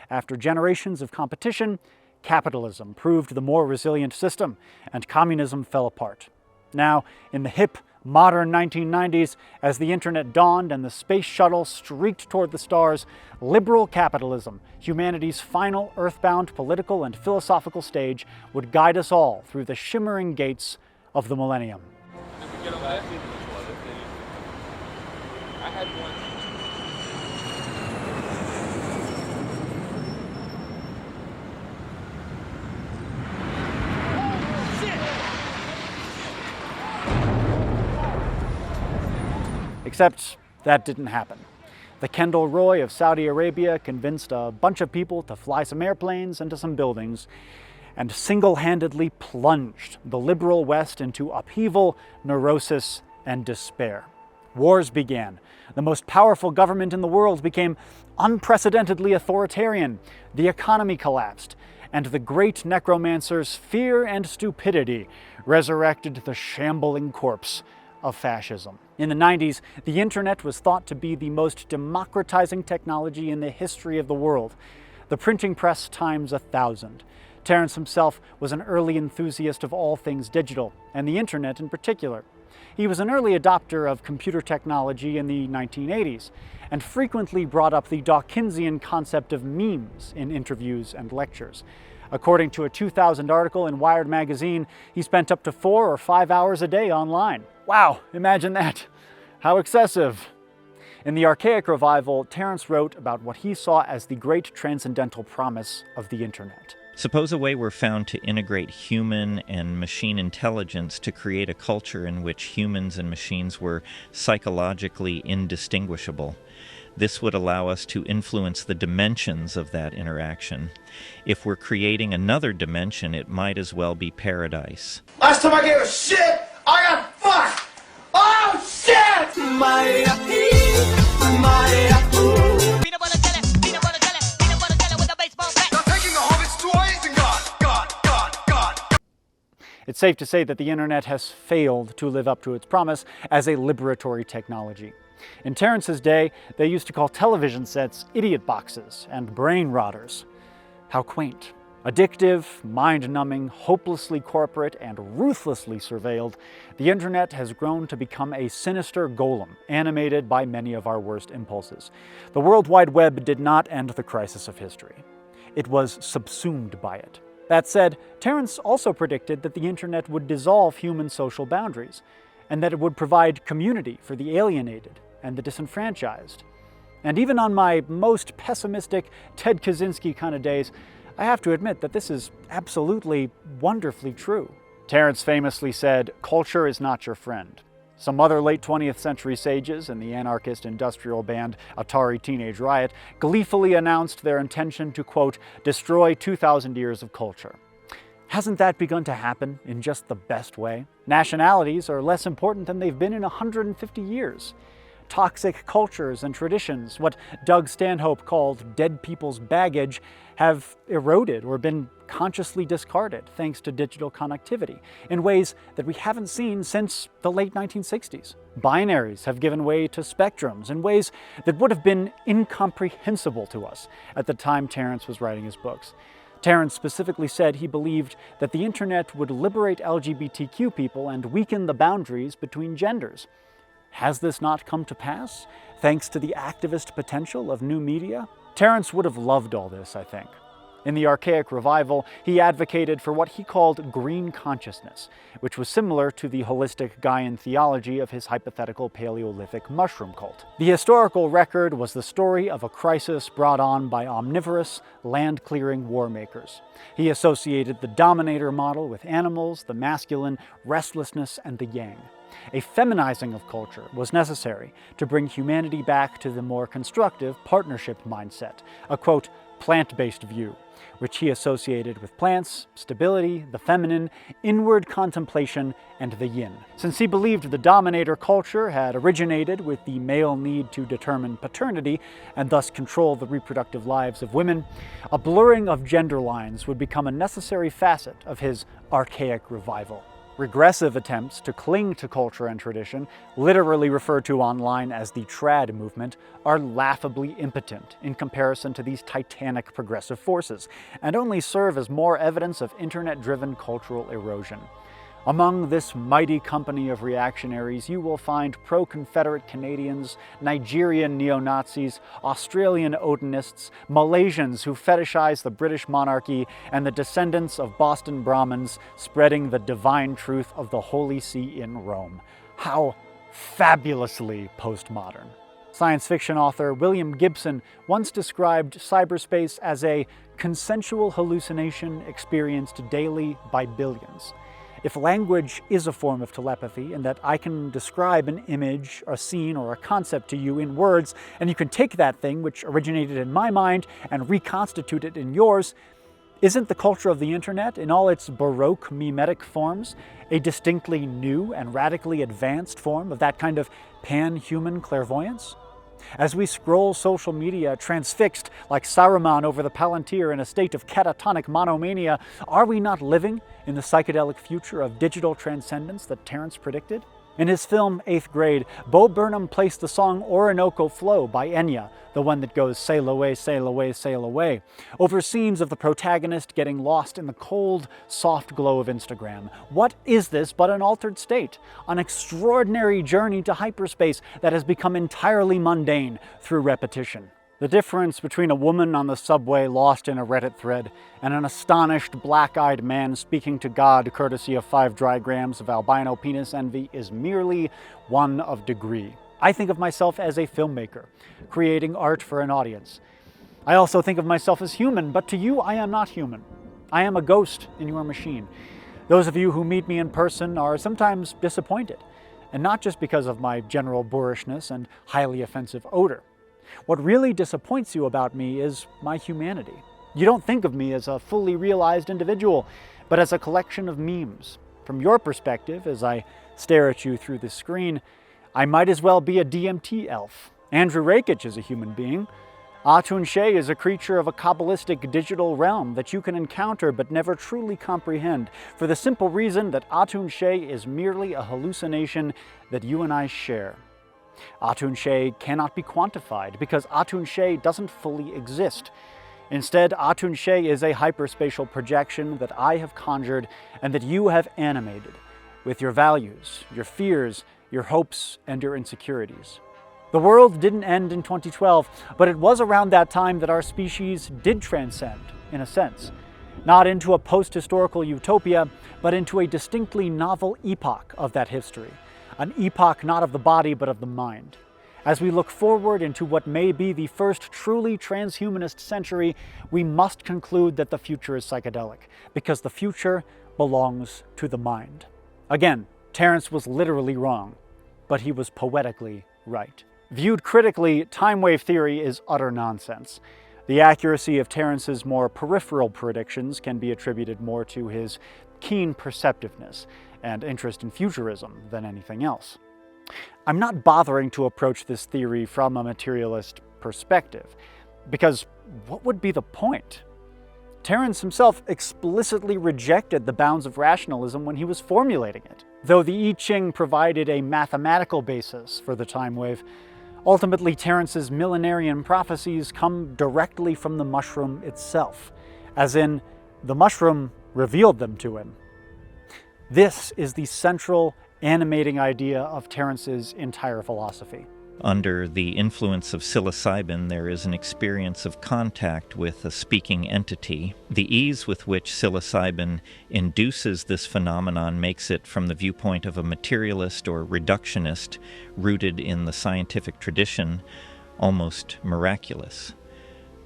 After generations of competition, capitalism proved the more resilient system, and communism fell apart. Now, in the hip, modern 1990s, as the internet dawned and the space shuttle streaked toward the stars, liberal capitalism, humanity's final earthbound political and philosophical stage, would guide us all through the shimmering gates of the millennium. I had one. Except that didn't happen. The Kendall Roy of Saudi Arabia convinced a bunch of people to fly some airplanes into some buildings and single-handedly plunged the liberal West into upheaval, neurosis, and despair. Wars began. The most powerful government in the world became unprecedentedly authoritarian. The economy collapsed, and the great necromancer's fear and stupidity resurrected the shambling corpse of fascism. In the 90s, the internet was thought to be the most democratizing technology in the history of the world. The printing press times 1,000. Terence himself was an early enthusiast of all things digital, and the internet in particular. He was an early adopter of computer technology in the 1980s, and frequently brought up the Dawkinsian concept of memes in interviews and lectures. According to a 2000 article in Wired magazine, he spent up to 4 or 5 hours a day online. Wow, imagine that. How excessive. In The Archaic Revival, Terence wrote about what he saw as the great transcendental promise of the internet. Suppose a way were found to integrate human and machine intelligence to create a culture in which humans and machines were psychologically indistinguishable. This would allow us to influence the dimensions of that interaction. If we're creating another dimension, it might as well be paradise. Last time I gave a shit, I got fucked! Oh shit! It's safe to say that the internet has failed to live up to its promise as a liberatory technology. In Terence's day, they used to call television sets idiot boxes and brain rotters. How quaint. Addictive, mind-numbing, hopelessly corporate, and ruthlessly surveilled, the internet has grown to become a sinister golem, animated by many of our worst impulses. The World Wide Web did not end the crisis of history. It was subsumed by it. That said, Terence also predicted that the internet would dissolve human social boundaries, and that it would provide community for the alienated and the disenfranchised. And even on my most pessimistic Ted Kaczynski kind of days, I have to admit that this is absolutely wonderfully true. Terence famously said, "Culture is not your friend." Some other late 20th century sages in the anarchist industrial band Atari Teenage Riot gleefully announced their intention to, quote, destroy 2,000 years of culture. Hasn't that begun to happen in just the best way? Nationalities are less important than they've been in 150 years. Toxic cultures and traditions, what Doug Stanhope called dead people's baggage, have eroded or been consciously discarded thanks to digital connectivity in ways that we haven't seen since the late 1960s. Binaries have given way to spectrums in ways that would have been incomprehensible to us at the time Terence was writing his books. Terence specifically said he believed that the internet would liberate LGBTQ people and weaken the boundaries between genders. Has this not come to pass, thanks to the activist potential of new media? Terence would have loved all this, I think. In the Archaic revival, he advocated for what he called green consciousness, which was similar to the holistic Gaian theology of his hypothetical Paleolithic mushroom cult. The historical record was the story of a crisis brought on by omnivorous, land-clearing war makers. He associated the dominator model with animals, the masculine, restlessness, and the yang. A feminizing of culture was necessary to bring humanity back to the more constructive partnership mindset, a, quote, plant-based view, which he associated with plants, stability, the feminine, inward contemplation, and the yin. Since he believed the dominator culture had originated with the male need to determine paternity and thus control the reproductive lives of women, a blurring of gender lines would become a necessary facet of his Archaic revival. Regressive attempts to cling to culture and tradition, literally referred to online as the trad movement, are laughably impotent in comparison to these titanic progressive forces, and only serve as more evidence of internet-driven cultural erosion. Among this mighty company of reactionaries, you will find pro-Confederate Canadians, Nigerian neo-Nazis, Australian Odinists, Malaysians who fetishize the British monarchy, and the descendants of Boston Brahmins spreading the divine truth of the Holy See in Rome. How fabulously postmodern. Science fiction author William Gibson once described cyberspace as a consensual hallucination experienced daily by billions. If language is a form of telepathy, and that I can describe an image, a scene, or a concept to you in words, and you can take that thing which originated in my mind and reconstitute it in yours, isn't the culture of the internet, in all its baroque mimetic forms, a distinctly new and radically advanced form of that kind of pan-human clairvoyance? As we scroll social media, transfixed like Saruman over the Palantir in a state of catatonic monomania, are we not living in the psychedelic future of digital transcendence that Terence predicted? In his film 8th Grade, Bo Burnham placed the song Orinoco Flow by Enya, the one that goes sail away, sail away, sail away, over scenes of the protagonist getting lost in the cold, soft glow of Instagram. What is this but an altered state? An extraordinary journey to hyperspace that has become entirely mundane through repetition. The difference between a woman on the subway lost in a Reddit thread and an astonished black-eyed man speaking to God courtesy of 5 dry grams of albino penis envy is merely one of degree. I think of myself as a filmmaker, creating art for an audience. I also think of myself as human, but to you I am not human. I am a ghost in your machine. Those of you who meet me in person are sometimes disappointed, and not just because of my general boorishness and highly offensive odor. What really disappoints you about me is my humanity. You don't think of me as a fully realized individual, but as a collection of memes. From your perspective, as I stare at you through the screen, I might as well be a DMT elf. Andrew Rakich is a human being. Atun-Shei is a creature of a Kabbalistic digital realm that you can encounter but never truly comprehend, for the simple reason that Atun-Shei is merely a hallucination that you and I share. Atun-Shei cannot be quantified because Atun-Shei doesn't fully exist. Instead, Atun-Shei is a hyperspatial projection that I have conjured and that you have animated with your values, your fears, your hopes, and your insecurities. The world didn't end in 2012, but it was around that time that our species did transcend, in a sense. Not into a post-historical utopia, but into a distinctly novel epoch of that history. An epoch not of the body, but of the mind. As we look forward into what may be the first truly transhumanist century, we must conclude that the future is psychedelic, because the future belongs to the mind. Again, Terence was literally wrong, but he was poetically right. Viewed critically, time wave theory is utter nonsense. The accuracy of Terence's more peripheral predictions can be attributed more to his keen perceptiveness and interest in futurism than anything else. I'm not bothering to approach this theory from a materialist perspective, because what would be the point? Terence himself explicitly rejected the bounds of rationalism when he was formulating it. Though the I Ching provided a mathematical basis for the time wave, ultimately Terence's millenarian prophecies come directly from the mushroom itself, as in, the mushroom revealed them to him. This is the central animating idea of Terence's entire philosophy. Under the influence of psilocybin, there is an experience of contact with a speaking entity. The ease with which psilocybin induces this phenomenon makes it, from the viewpoint of a materialist or reductionist rooted in the scientific tradition, almost miraculous.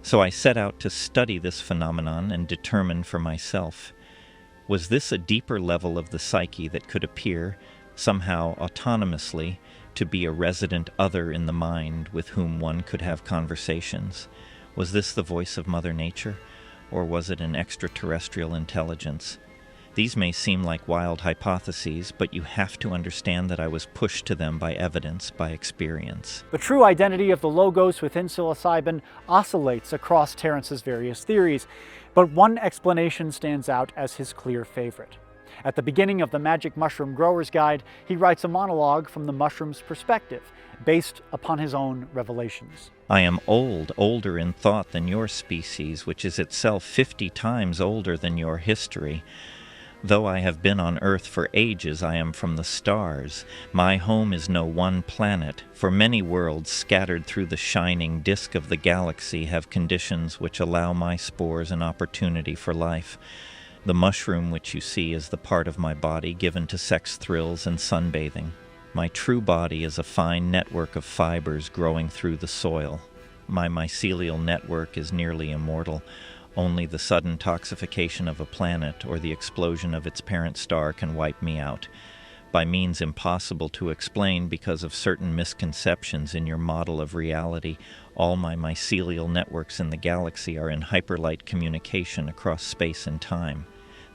So I set out to study this phenomenon and determine for myself, was this a deeper level of the psyche that could appear, somehow autonomously, to be a resident other in the mind with whom one could have conversations? Was this the voice of Mother Nature, or was it an extraterrestrial intelligence? These may seem like wild hypotheses, but you have to understand that I was pushed to them by evidence, by experience. The true identity of the logos within psilocybin oscillates across Terence's various theories, but one explanation stands out as his clear favorite. At the beginning of the Magic Mushroom Grower's Guide, he writes a monologue from the mushroom's perspective, based upon his own revelations. I am old, older in thought than your species, which is itself 50 times older than your history. Though I have been on Earth for ages, I am from the stars. My home is no one planet, for many worlds scattered through the shining disk of the galaxy have conditions which allow my spores an opportunity for life. The mushroom which you see is the part of my body given to sex thrills and sunbathing. My true body is a fine network of fibers growing through the soil. My mycelial network is nearly immortal. Only the sudden toxification of a planet or the explosion of its parent star can wipe me out. By means impossible to explain because of certain misconceptions in your model of reality, all my mycelial networks in the galaxy are in hyperlight communication across space and time.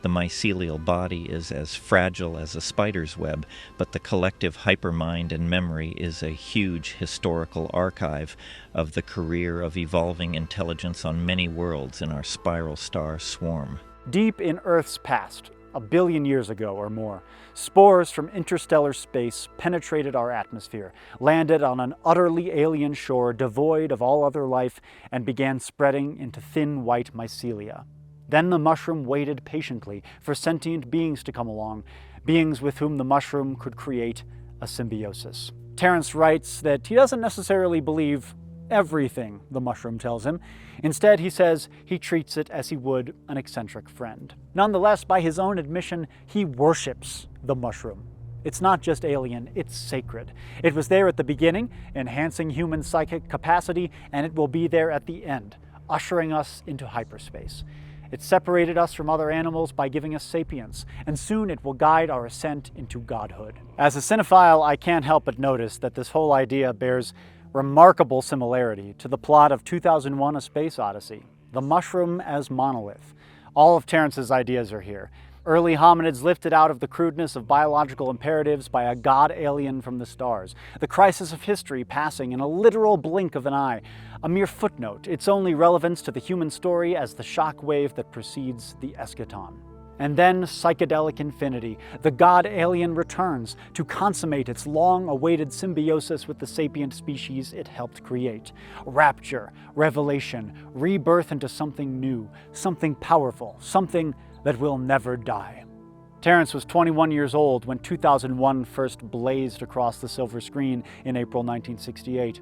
The mycelial body is as fragile as a spider's web, but the collective hypermind and memory is a huge historical archive of the career of evolving intelligence on many worlds in our spiral star swarm. Deep in Earth's past, 1 billion years ago or more, spores from interstellar space penetrated our atmosphere, landed on an utterly alien shore devoid of all other life, and began spreading into thin white mycelia. Then the mushroom waited patiently for sentient beings to come along, beings with whom the mushroom could create a symbiosis. Terence writes that he doesn't necessarily believe everything the mushroom tells him. Instead, he says he treats it as he would an eccentric friend. Nonetheless, by his own admission, he worships the mushroom. It's not just alien, it's sacred. It was there at the beginning, enhancing human psychic capacity, and it will be there at the end, ushering us into hyperspace. It separated us from other animals by giving us sapience, and soon it will guide our ascent into godhood. As a cinephile, I can't help but notice that this whole idea bears remarkable similarity to the plot of 2001: A Space Odyssey, the mushroom as monolith. All of Terence's ideas are here. Early hominids lifted out of the crudeness of biological imperatives by a god alien from the stars. The crisis of history passing in a literal blink of an eye. A mere footnote, its only relevance to the human story as the shock wave that precedes the eschaton. And then psychedelic infinity. The god alien returns to consummate its long-awaited symbiosis with the sapient species it helped create. Rapture, revelation, rebirth into something new, something powerful, something that will never die. Terence was 21 years old when 2001 first blazed across the silver screen in April 1968.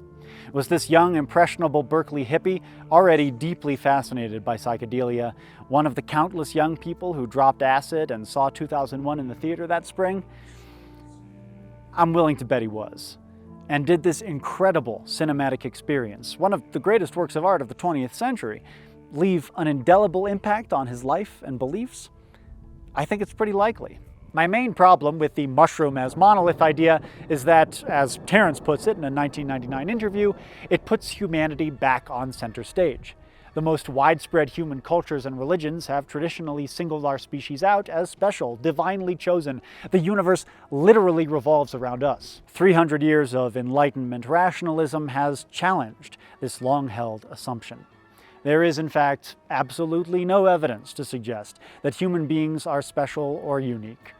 Was this young, impressionable Berkeley hippie, already deeply fascinated by psychedelia, one of the countless young people who dropped acid and saw 2001 in the theater that spring? I'm willing to bet he was. And did this incredible cinematic experience, one of the greatest works of art of the 20th century, leave an indelible impact on his life and beliefs? I think it's pretty likely. My main problem with the mushroom as monolith idea is that, as Terence puts it in a 1999 interview, it puts humanity back on center stage. The most widespread human cultures and religions have traditionally singled our species out as special, divinely chosen. The universe literally revolves around us. 300 years of Enlightenment rationalism has challenged this long-held assumption. There is, in fact, absolutely no evidence to suggest that human beings are special or unique.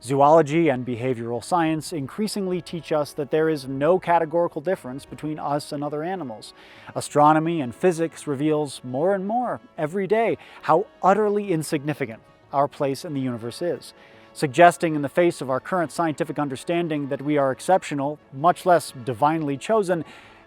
Zoology and behavioral science increasingly teach us that there is no categorical difference between us and other animals. Astronomy and physics reveals more and more every day how utterly insignificant our place in the universe is. suggesting in the face of our current scientific understanding that we are exceptional, much less divinely chosen,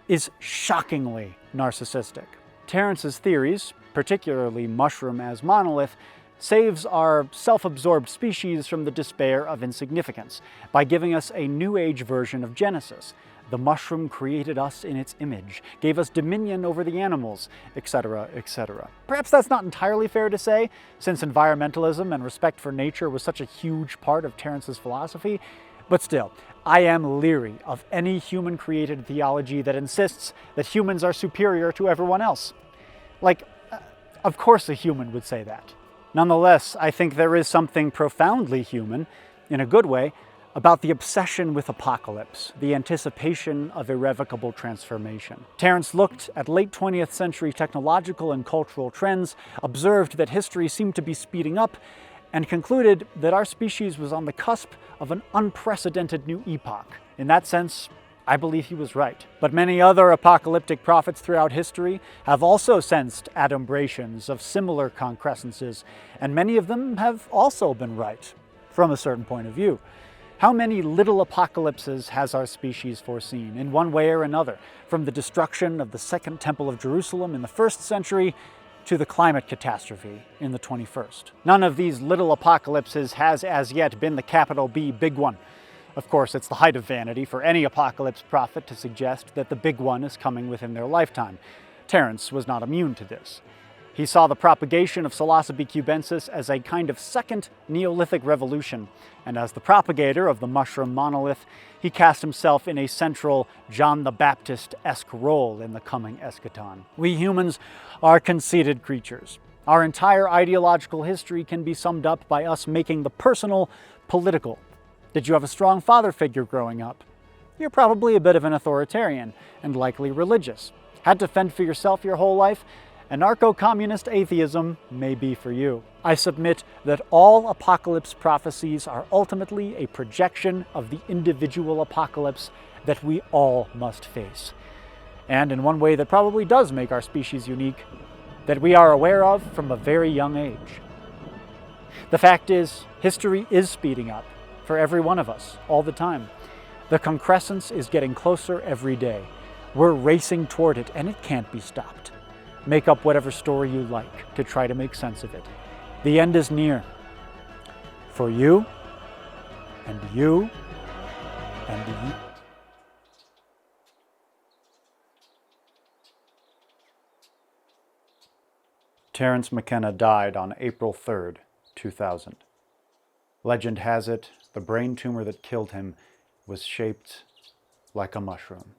is shockingly narcissistic. Terence's theories, particularly mushroom as monolith, saves our self-absorbed species from the despair of insignificance by giving us a New Age version of Genesis. The mushroom created us in its image, gave us dominion over the animals, etc., etc. Perhaps that's not entirely fair to say, since environmentalism and respect for nature was such a huge part of Terence's philosophy, but still, I am leery of any human-created theology that insists that humans are superior to everyone else. Of course a human would say that. Nonetheless, I think there is something profoundly human, in a good way, about the obsession with apocalypse, the anticipation of irrevocable transformation. Terence looked at late 20th century technological and cultural trends, observed that history seemed to be speeding up, and concluded that our species was on the cusp of an unprecedented new epoch. In that sense, I believe he was right. But many other apocalyptic prophets throughout history have also sensed adumbrations of similar concrescences, and many of them have also been right, from a certain point of view. How many little apocalypses has our species foreseen, in one way or another, from the destruction of the Second Temple of Jerusalem in the 1st century to the climate catastrophe in the 21st? None of these little apocalypses has as yet been the capital B big one. Of course, it's the height of vanity for any apocalypse prophet to suggest that the big one is coming within their lifetime. Terence was not immune to this. He saw the propagation of Psilocybe cubensis as a kind of second Neolithic revolution, and as the propagator of the mushroom monolith, he cast himself in a central John the Baptist-esque role in the coming eschaton. We humans are conceited creatures. Our entire ideological history can be summed up by us making the personal political. Did you have a strong father figure growing up? You're probably a bit of an authoritarian, and likely religious. Had to fend for yourself your whole life? Anarcho-communist atheism may be for you. I submit that all apocalypse prophecies are ultimately a projection of the individual apocalypse that we all must face. And in one way that probably does make our species unique, that we are aware of from a very young age. The fact is, history is speeding up for every one of us, all the time. The concrescence is getting closer every day. We're racing toward it, and it can't be stopped. Make up whatever story you like to try to make sense of it. The end is near. For you, and you, and you. Terence McKenna died on April 3rd, 2000. Legend has it, the brain tumor that killed him was shaped like a mushroom.